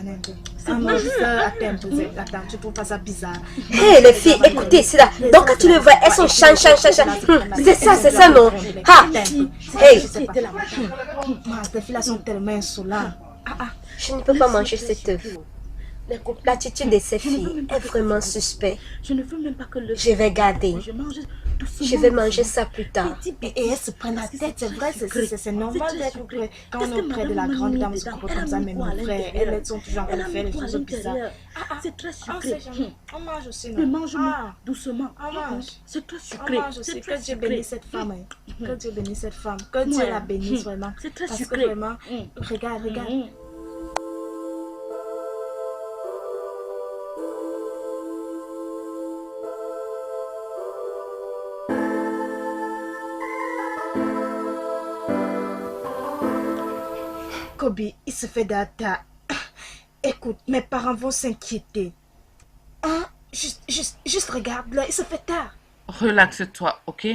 un peu, attends, tu trouves pas ça bizarre? Hé, les filles, écoutez, c'est là. Donc, quand tu le vois, elles sont chan. C'est ça, non? Ha! Hey! Ces filles-là sont tellement insolentes. Je ne peux pas manger cet œuf. L'attitude de ces filles est vraiment suspecte. Je ne veux même pas que le... Je vais garder. Je mange doucement. Je vais manger ça plus tard. Et elles se prennent la tête, c'est vrai, c'est normal d'être auprès. Quand on est auprès de la grande dame, se comporte comme ça, mais mon frère, elles sont toujours en train de faire des choses bizarres. C'est très sucré. On mange aussi, Mais non? mange doucement. On mange. C'est très On sucré. mange aussi. Que Dieu bénisse cette femme. Que Dieu bénisse cette femme. Que Dieu la bénisse vraiment. C'est très Parce sucré. que vraiment, regarde. Kobe, il se fait data. Écoute, mes parents vont s'inquiéter. Hein? Juste regarde là, il se fait tard. Relaxe-toi, ok?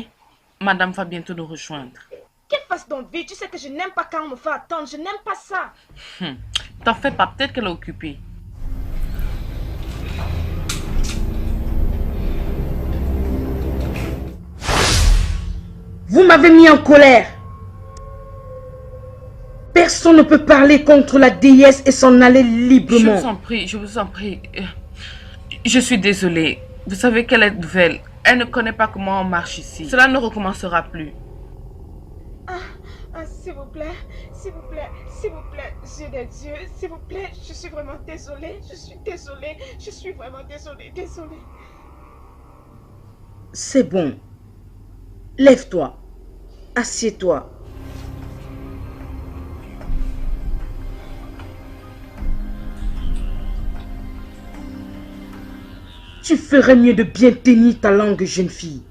Madame va bientôt nous rejoindre. Qu'elle fasse donc vite, tu sais que je n'aime pas quand on me fait attendre, je n'aime pas ça. T'en fais pas, peut-être qu'elle est occupée. Vous m'avez mis en colère. Personne ne peut parler contre la déesse et s'en aller librement. Je vous en prie. Je suis désolée. Vous savez qu'elle est nouvelle. Elle ne connaît pas comment on marche ici. Cela ne recommencera plus. S'il vous plaît, s'il vous plaît, s'il vous plaît, Dieu des dieux, s'il vous plaît, je suis vraiment désolée, je suis vraiment désolée. C'est bon. Lève-toi. Assieds-toi. Tu ferais mieux de bien tenir ta langue, jeune fille.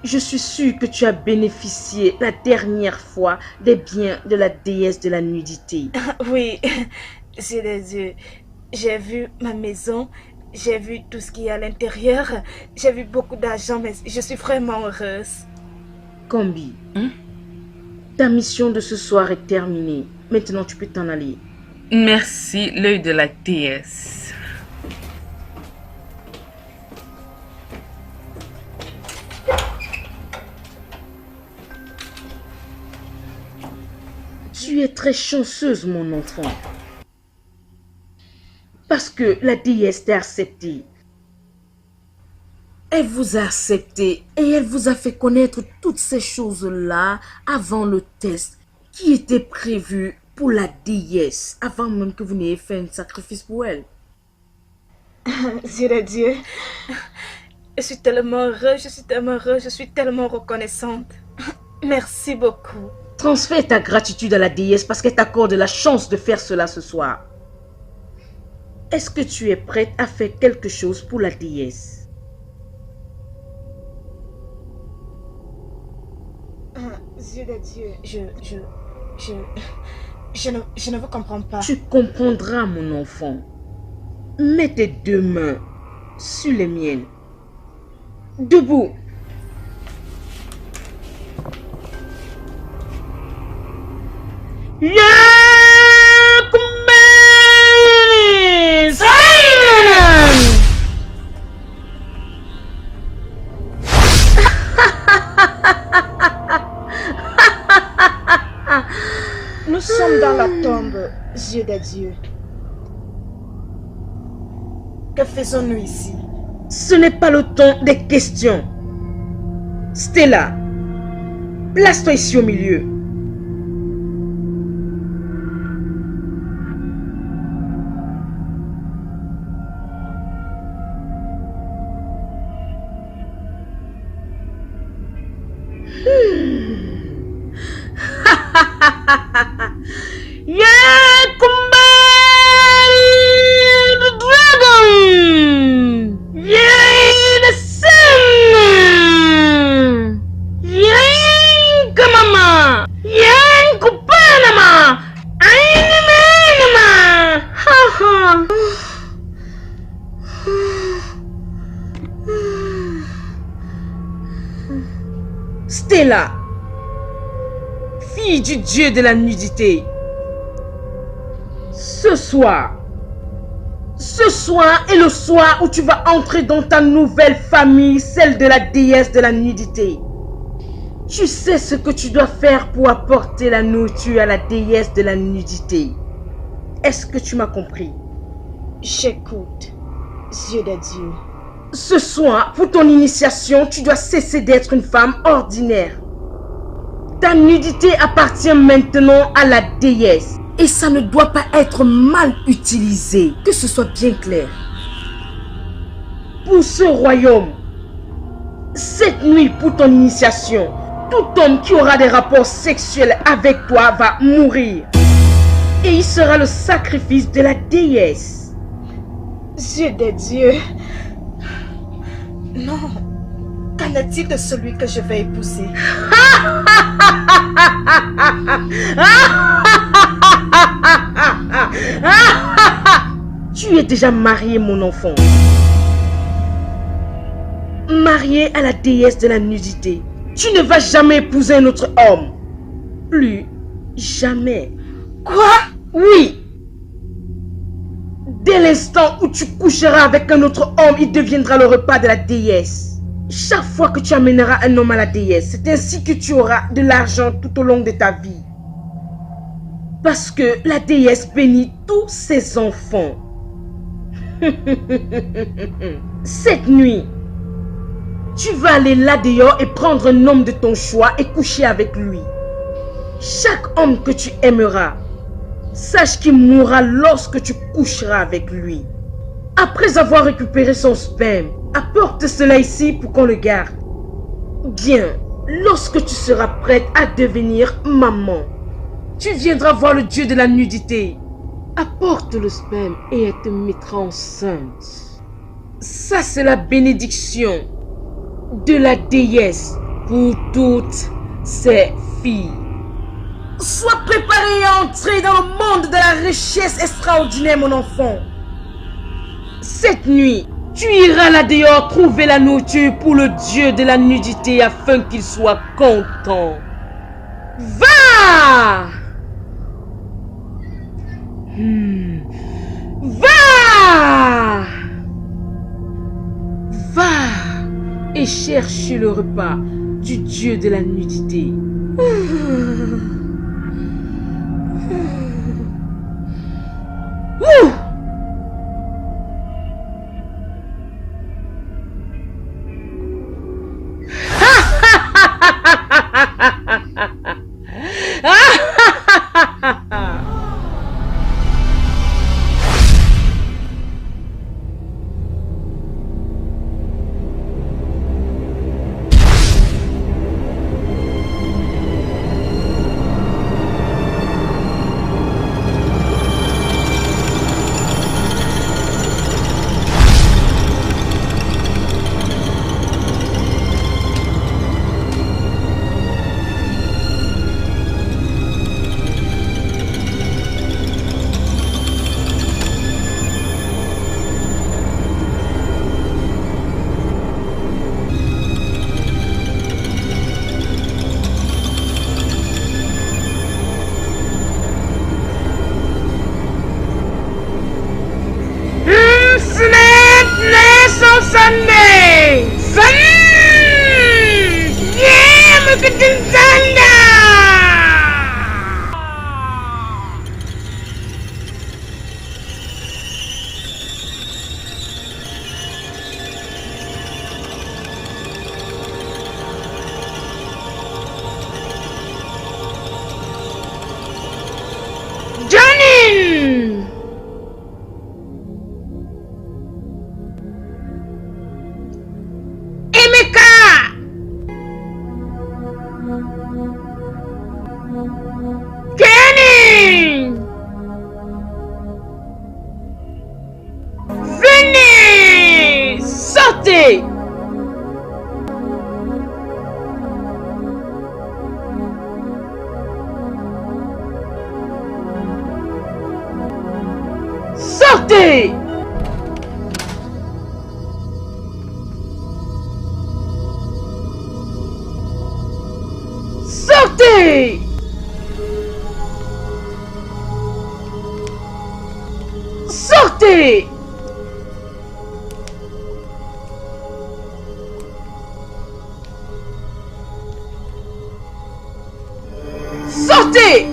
Je suis sûre que tu as bénéficié la dernière fois des biens de la déesse de la nudité. Oui, Dieu des dieux, j'ai vu ma maison, j'ai vu tout ce qu'il y a à l'intérieur, j'ai vu beaucoup d'argent, mais je suis vraiment heureuse. Kombi, ta mission de ce soir est terminée. Maintenant, tu peux t'en aller. Merci, l'œil de la déesse. Tu es très chanceuse, mon enfant. Parce que la déesse t'a accepté. Elle vous a accepté et elle vous a fait connaître toutes ces choses-là avant le test qui était prévu pour la déesse, avant même que vous n'ayez fait un sacrifice pour elle. Dieu de Dieu, je suis tellement heureuse, je suis tellement reconnaissante. Merci beaucoup. Transfère ta gratitude à la déesse parce qu'elle t'accorde la chance de faire cela ce soir. Est-ce que tu es prête à faire quelque chose pour la déesse? Dieu de Dieu, je ne vous comprends pas. Tu comprendras, mon enfant. Mets tes deux mains sur les miennes. Debout. Nous sommes dans la tombe, Dieu des dieux. Que faisons-nous ici? Ce n'est pas le temps des questions. Stella, place-toi ici au milieu. Stella, fille du dieu de la nudité, ce soir est le soir où tu vas entrer dans ta nouvelle famille, celle de la déesse de la nudité. Tu sais ce que tu dois faire pour apporter la nourriture à la déesse de la nudité. Est-ce que tu m'as compris? J'écoute, Dieu de Dieu. Ce soir, pour ton initiation, tu dois cesser d'être une femme ordinaire. Ta nudité appartient maintenant à la déesse. Et ça ne doit pas être mal utilisé. Que ce soit bien clair. Pour ce royaume, cette nuit pour ton initiation, tout homme qui aura des rapports sexuels avec toi va mourir. Et il sera le sacrifice de la déesse. Dieu des dieux. Non. Qu'en est-il de celui que je vais épouser? Tu es déjà marié, mon enfant. Marié à la déesse de la nudité. Tu ne vas jamais épouser un autre homme. Plus jamais. Quoi? Oui. Dès l'instant où tu coucheras avec un autre homme, il deviendra le repas de la déesse. Chaque fois que tu amèneras un homme à la déesse, c'est ainsi que tu auras de l'argent tout au long de ta vie. Parce que la déesse bénit tous ses enfants. Cette nuit, tu vas aller là dehors et prendre un homme de ton choix et coucher avec lui. Chaque homme que tu aimeras, sache qu'il mourra lorsque tu coucheras avec lui. Après avoir récupéré son sperme, apporte cela ici pour qu'on le garde. Bien, lorsque tu seras prête à devenir maman, tu viendras voir le dieu de la nudité. Apporte le sperme et elle te mettra enceinte. Ça, c'est la bénédiction de la déesse pour toutes ses filles. Sois préparé à entrer dans le monde de la richesse extraordinaire, mon enfant. Cette nuit, tu iras là dehors trouver la nourriture pour le dieu de la nudité afin qu'il soit content. Va! Va! Va et cherche le repas du dieu de la nudité. Ouh! Sunday! Sunday! Yeah, look at the thunder! Johnny! Venez! Sortez! Sortez! Sortez! Sortez! Sortez!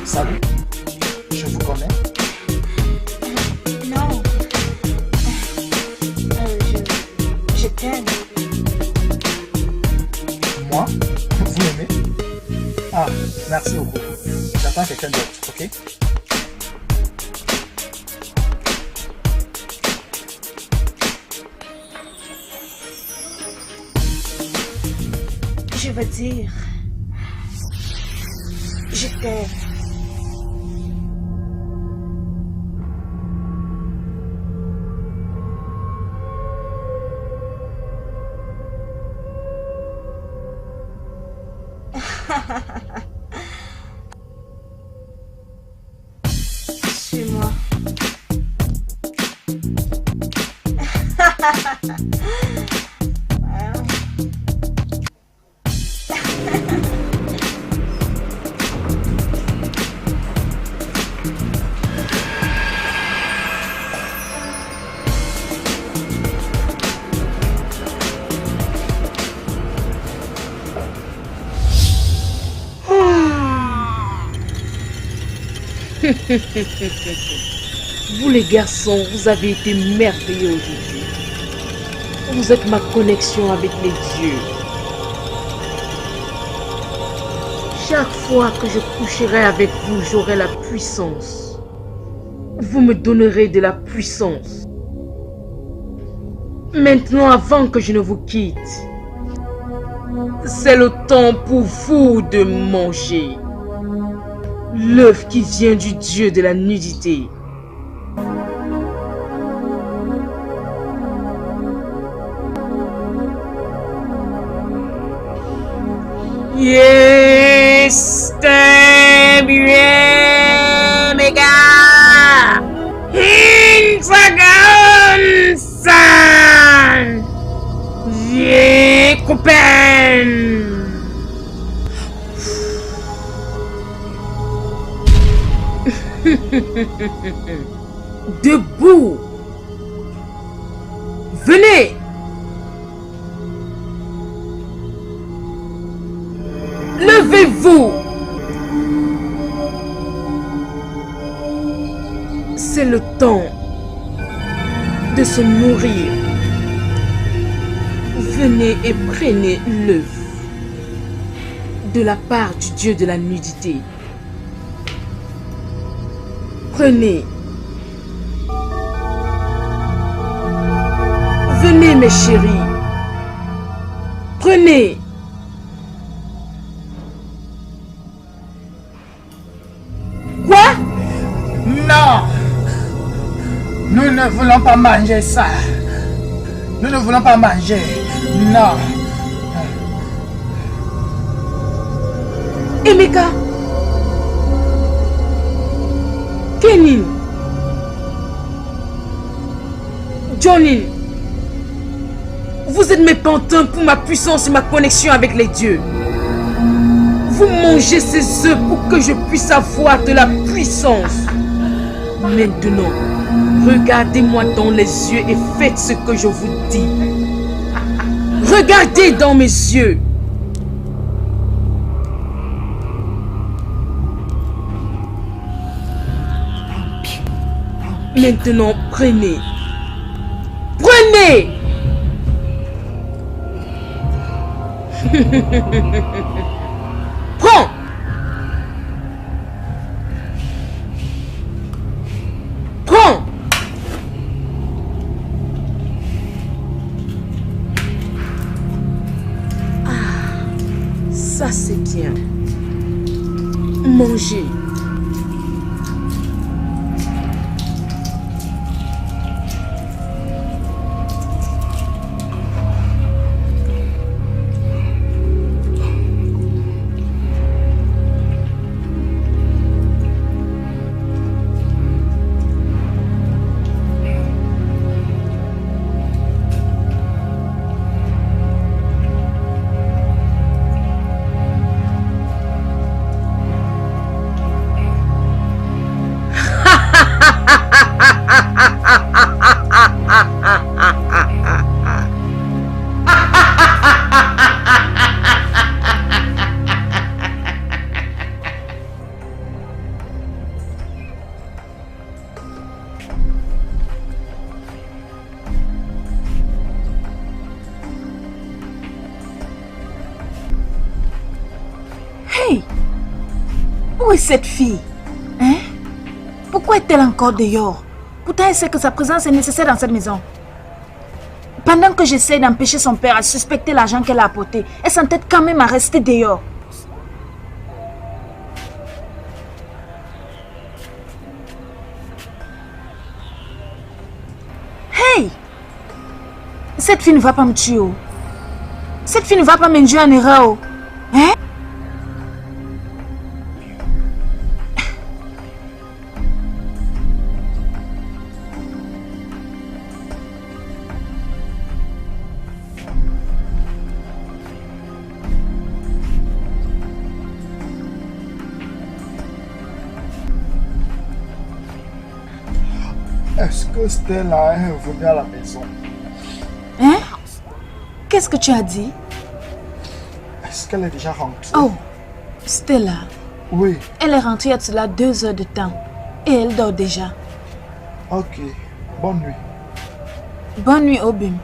Salut, je vous connais. Non. Je t'aime. Moi? Vous m'aimez? Ah, merci beaucoup. J'attends quelqu'un d'autre, ok? Je veux dire, je t'aime. Suis-moi. Vous les garçons, vous avez été merveilleux aujourd'hui. Vous êtes ma connexion avec les dieux. Chaque fois que je coucherai avec vous, j'aurai la puissance. Vous me donnerez de la puissance. Maintenant, avant que je ne vous quitte, c'est le temps pour vous de manger l'œuf qui vient du dieu de la nudité. Yes, bien, mes gars. Instagram-san. Yeah, copain. Debout. Venez. Levez-vous. C'est le temps de se nourrir. Venez et prenez l'œuf de la part du dieu de la nudité. Prenez. Venez mes chéris. Prenez. Quoi? Non! Nous ne voulons pas manger ça. Nous ne voulons pas manger. Non. Emeka. Kenin. Johnny. Vous êtes mes pantins pour ma puissance et ma connexion avec les dieux. Vous mangez ces œufs pour que je puisse avoir de la puissance. Maintenant, regardez-moi dans les yeux et faites ce que je vous dis. Regardez dans mes yeux. Maintenant, prenez. Prenez! Prends! Prends! Ah, ça c'est bien. Mangez. Hey! Où est cette fille? Hein? Pourquoi est-elle encore dehors? Pourtant, elle sait que sa présence est nécessaire dans cette maison. Pendant que j'essaie d'empêcher son père à suspecter l'argent qu'elle a apporté, elle s'entête quand même à rester dehors. Hey! Cette fille ne va pas me tuer. Oh. Cette fille ne va pas m'induire en erreur. Oh. Hein? Est-ce que Stella est revenue à la maison? Hein? Qu'est-ce que tu as dit? Est-ce qu'elle est déjà rentrée? Oh, Stella. Oui. Elle est rentrée il y a cela 2 heures de temps. Et elle dort déjà. Ok. Bonne nuit. Bonne nuit, Obim.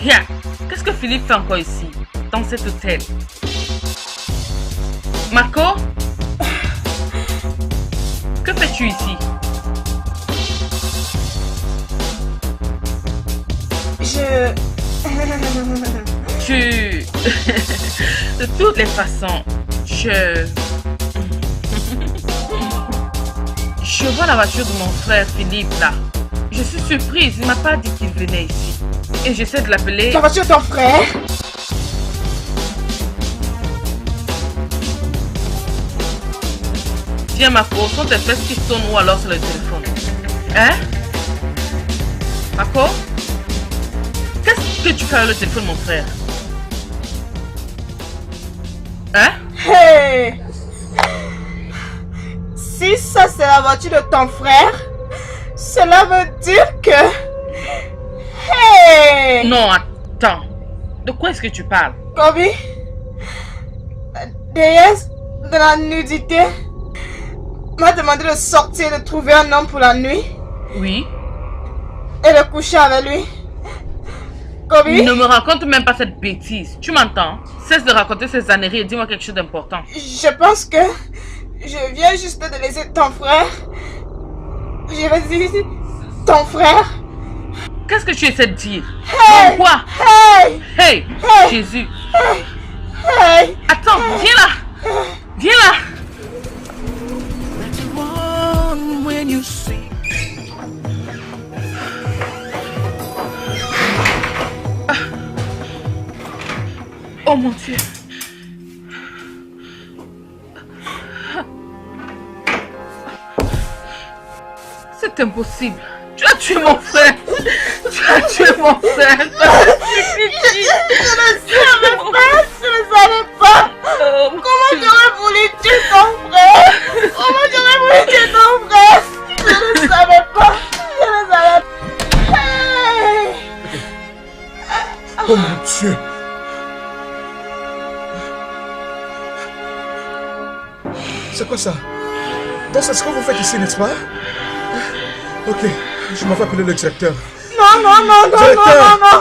Viens, qu'est-ce que Philippe fait encore ici, dans cet hôtel? Marco? Que fais-tu ici? Tu... De toutes les façons, je vois la voiture de mon frère Philippe là. Je suis surprise, il m'a pas dit qu'il venait ici. Et j'essaie de l'appeler... La voiture de ton frère? Tiens Marco, sont tes fesses qui sonnent ou alors c'est le téléphone? Hein? Marco? Qu'est-ce que tu fais avec le téléphone mon frère? Hein? Hey! Si ça c'est la voiture de ton frère, cela veut dire que... Hey! Non, attends. De quoi est-ce que tu parles? Kobe, la déesse de la nudité m'a demandé de sortir et de trouver un homme pour la nuit. Oui. Et de coucher avec lui. Kobe? Ne me raconte même pas cette bêtise. Tu m'entends? Cesse de raconter ces âneries et dis-moi quelque chose d'important. Je pense que je viens juste de laisser ton frère. Je vais dire ton frère. Qu'est-ce que tu essaies de dire? Hey! Non, quoi? Hey! Hey! Hey! Jésus! Hey! Hey! Attends, viens là! Viens là! When you see Oh mon Dieu! C'est impossible! Tu as tué mon frère! Tu as tué mon frère! Je ne savais pas! Comment j'aurais voulu tuer ton frère? Comment j'aurais voulu tuer ton frère? Je ne savais pas! Je ne savais pas! Hey! Oh mon Dieu! C'est quoi ça? Donc c'est ce que vous faites ici, n'est-ce pas? Ok, je m'en vais appeler le directeur. Non, non, non, non, Directeur. non, non, non.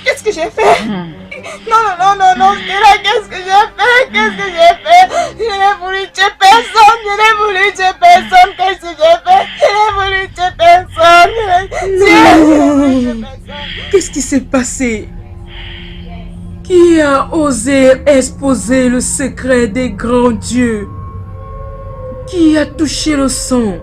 Qu'est-ce que j'ai fait? Non, non, non, non, non, Stella, qu'est-ce que j'ai fait? Qu'est-ce que j'ai fait? Je n'ai voulu tuer personne, je n'ai voulu tuer personne. Qu'est-ce que j'ai fait? Je n'ai voulu tuer personne. Non. Qu'est-ce qui s'est passé? Qui a osé exposer le secret des grands dieux? Qui a touché le sang?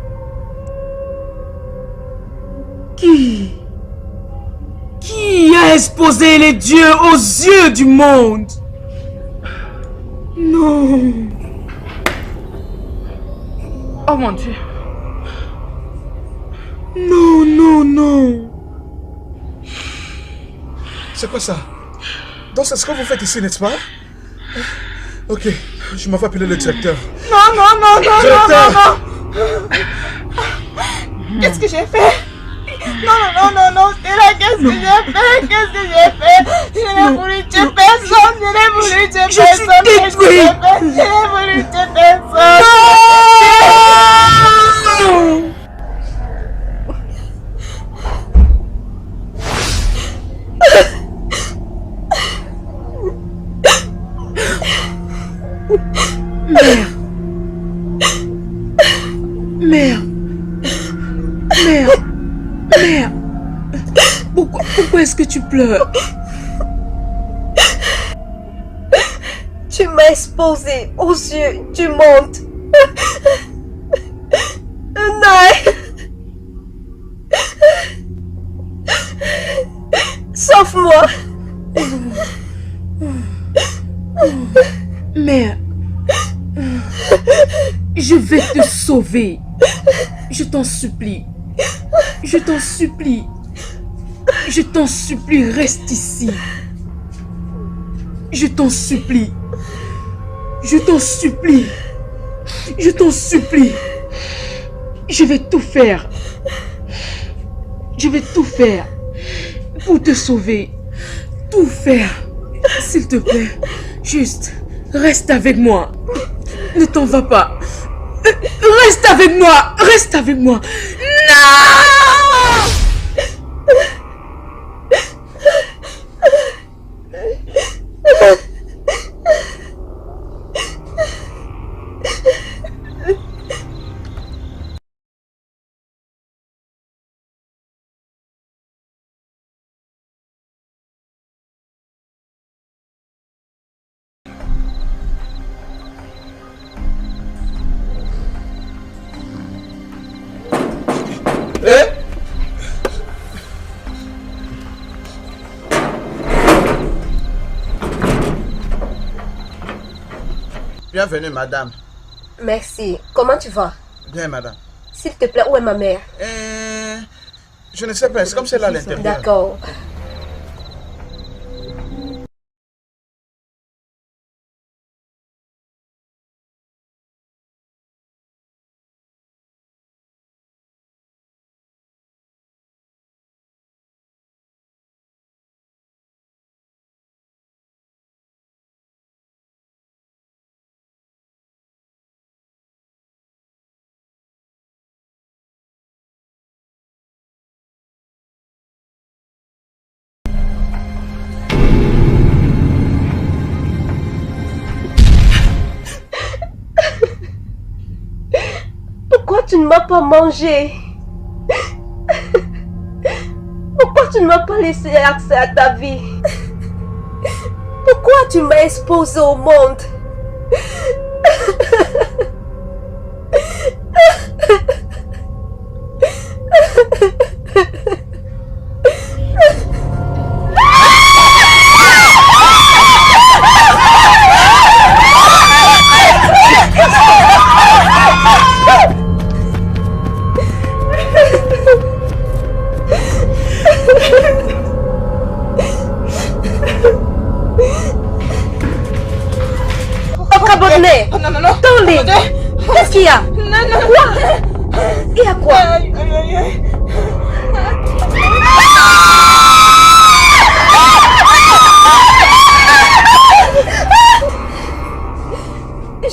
Qui a exposé les dieux aux yeux du monde? Non. Oh mon Dieu. Non, non, non. C'est quoi ça? Donc c'est ce que vous faites ici, n'est-ce pas? Ok, je m'en vais appeler le directeur. Non, non, non, non, Directeur. non, non, non. Qu'est-ce que j'ai fait? Non, non, non, non, non, Stella, qu'est-ce que j'ai fait? Qu'est-ce que j'ai fait? Je n'ai voulu tuer personne, je n'ai voulu tuer personne. Qu'est-ce que j'ai fait? Je n'ai voulu tuer personne. Non. Mère. Pourquoi est-ce que tu pleures? Tu m'as exposé aux yeux du monde. Non. Sauve-moi. Mère, je vais te sauver. Je t'en supplie. Je t'en supplie. Je t'en supplie, reste ici. Je t'en supplie. Je t'en supplie. Je t'en supplie. Je vais tout faire. Je vais tout faire pour te sauver. Tout faire. S'il te plaît, juste reste avec moi. Ne t'en va pas. Reste avec moi. Reste avec moi. Non! Bienvenue, madame. Merci. Comment tu vas? Bien, madame. S'il te plaît, où est ma mère? Je ne sais pas, c'est comme c'est là à l'intérieur. D'accord. Pourquoi tu ne m'as pas mangé? Pourquoi tu ne m'as pas laissé accès à ta vie? Pourquoi tu m'as exposé au monde? Non, non, non. Attendez. Qu'est-ce qu'il y a? Non, non. Quoi? Il y a quoi? Aïe, aïe, aïe, aïe.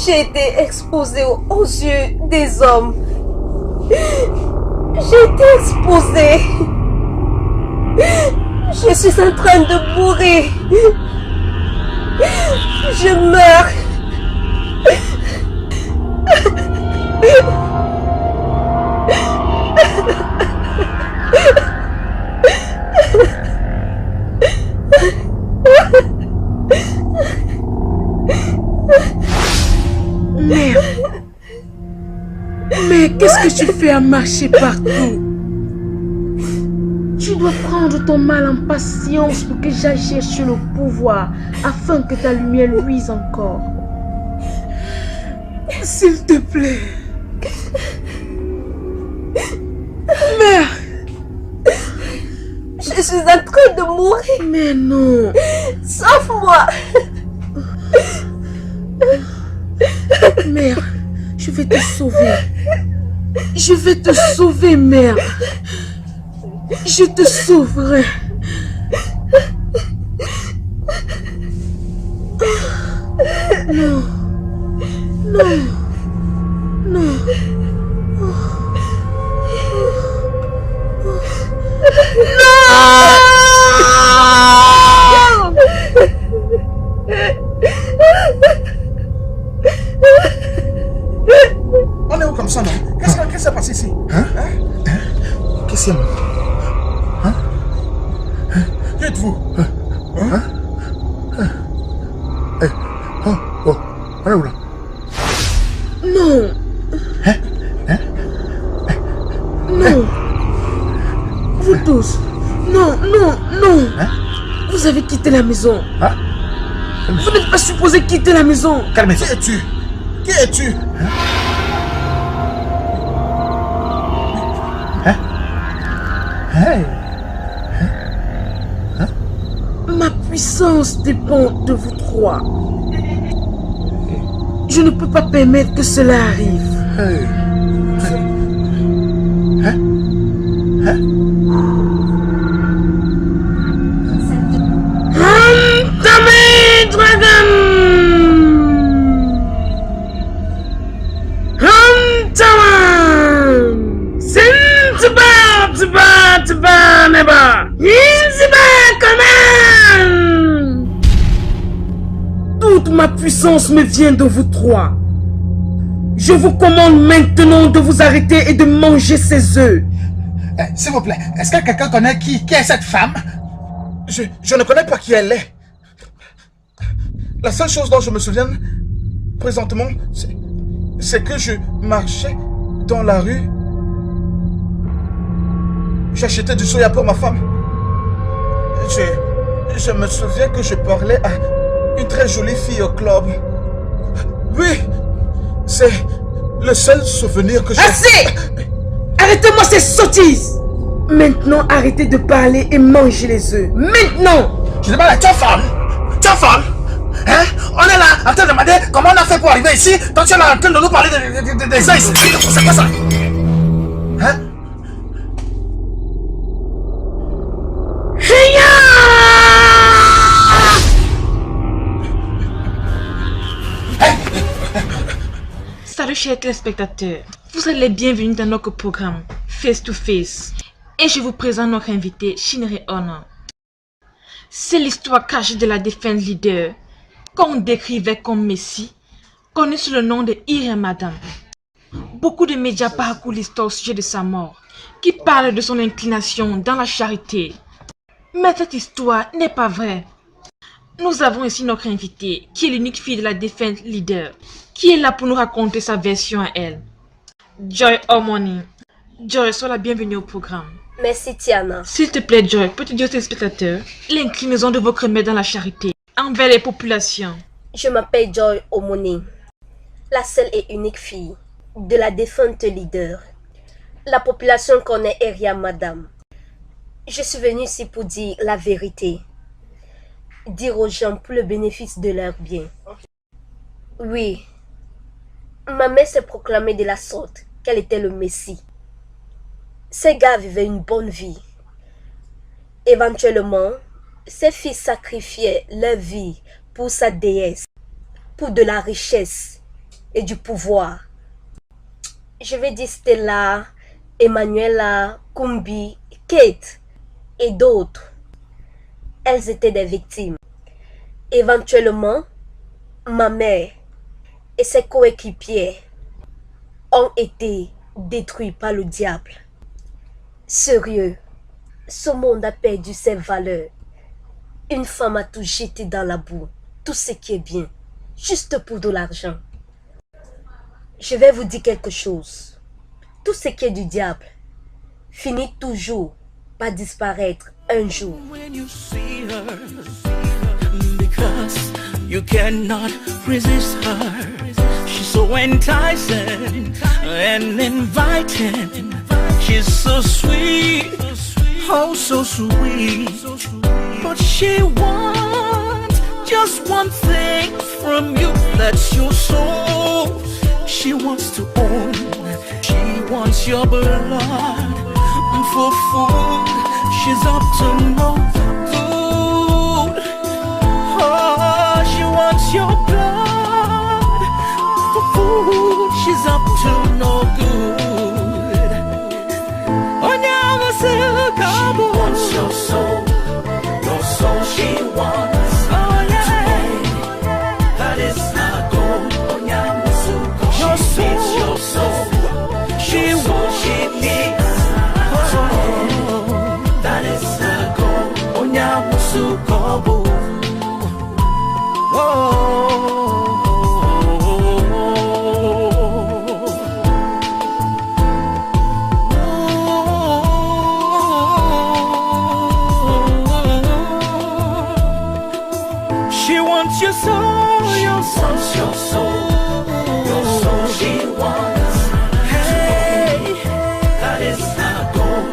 J'ai été exposée aux yeux des hommes. J'ai été exposée. Je suis en train de mourir. Je meurs. Merde. Mais qu'est-ce que tu fais à marcher partout? Tu dois prendre ton mal en patience pour que j'aille chercher le pouvoir afin que ta lumière luise encore. S'il te plaît. Merde. Je suis en train de mourir. Mais non. Sauve-moi. Mère, je vais te sauver. Je vais te sauver, mère. Je te sauverai. Non. Non. Non. On est où comme ça, non? Qu'est-ce qui s'est passé ici? Qu'est-ce qu'il y a? Qui êtes-vous? On est où là? Non. Non. Vous tous. Non, non, non. Vous avez quitté la maison. Vous n'êtes pas supposé quitter la maison. Quelle maison? Qui es-tu? Qui es-tu? Ma puissance dépend de vous trois. Je ne peux pas permettre que cela arrive. Homecoming Dragon! Homecoming! Sintiba, tiba, tiba, neba! Inziba, command! Toute ma puissance me vient de vous trois. Je vous commande maintenant de vous arrêter et de manger ces œufs. S'il vous plaît, est-ce que quelqu'un connaît qui est cette femme? Je ne connais pas qui elle est. La seule chose dont je me souviens présentement, c'est que je marchais dans la rue. J'achetais du soya pour ma femme. Je me souviens que je parlais à une très jolie fille au club. Oui, c'est le seul souvenir que j'ai. Assez! Arrêtez-moi ces sottises! Maintenant, arrêtez de parler et mangez les œufs. Maintenant! Je demande à ta femme. Ta femme? Hein? On est là en train de demander comment on a fait pour arriver ici. Toi, tu es là en train de nous parler des œufs ici. C'est quoi ça? Hein? Salut chers téléspectateurs, vous êtes les bienvenus dans notre programme Face to Face et je vous présente notre invité Shinri Onna. C'est l'histoire cachée de la défunte leader qu'on décrivait comme Messie, connue sous le nom de Ira Madame. Beaucoup de médias parcourent l'histoire au sujet de sa mort, qui parle de son inclination dans la charité. Mais cette histoire n'est pas vraie. Nous avons ici notre invitée, qui est l'unique fille de la défunte leader, qui est là pour nous raconter sa version à elle. Joy Omoni. Joy, sois la bienvenue au programme. Merci Tiana. S'il te plaît, Joy, peux-tu dire aux téléspectateurs l'inclinaison de votre mère dans la charité envers les populations? Je m'appelle Joy Omoni, la seule et unique fille de la défunte leader. La population connaît Area Madame. Je suis venue ici pour dire la vérité. Dire aux gens pour le bénéfice de leur bien. Oui, ma mère s'est proclamée de la sorte qu'elle était le Messie. Ces gars vivaient une bonne vie. Éventuellement, ses fils sacrifiaient leur vie pour sa déesse, pour de la richesse et du pouvoir. Je vais dire c'était là Emmanuela, Kumbi, Kate et d'autres. Elles étaient des victimes. Éventuellement, ma mère et ses coéquipiers ont été détruits par le diable. Sérieux, ce monde a perdu ses valeurs. Une femme a tout jeté dans la boue, tout ce qui est bien, juste pour de l'argent. Je vais vous dire quelque chose. Tout ce qui est du diable finit toujours par disparaître un jour. Because you cannot resist her. She's so enticing and inviting. She's so sweet, oh so sweet. But she wants just one thing from you. That's your soul. She wants to own. She wants your blood for food. She's up to no good. Oh, she wants your blood for food. She's up to no good. Oh, now I say, she wants your soul. Your soul she wants. Oh, yeah. That is her goal. Oh, now your soul. She needs your soul. She wants, she needs. Oh, that is her goal. Oh, now Musukobu. She wants your soul, your soul, your soul, your soul. She wants. Hey, that is her goal.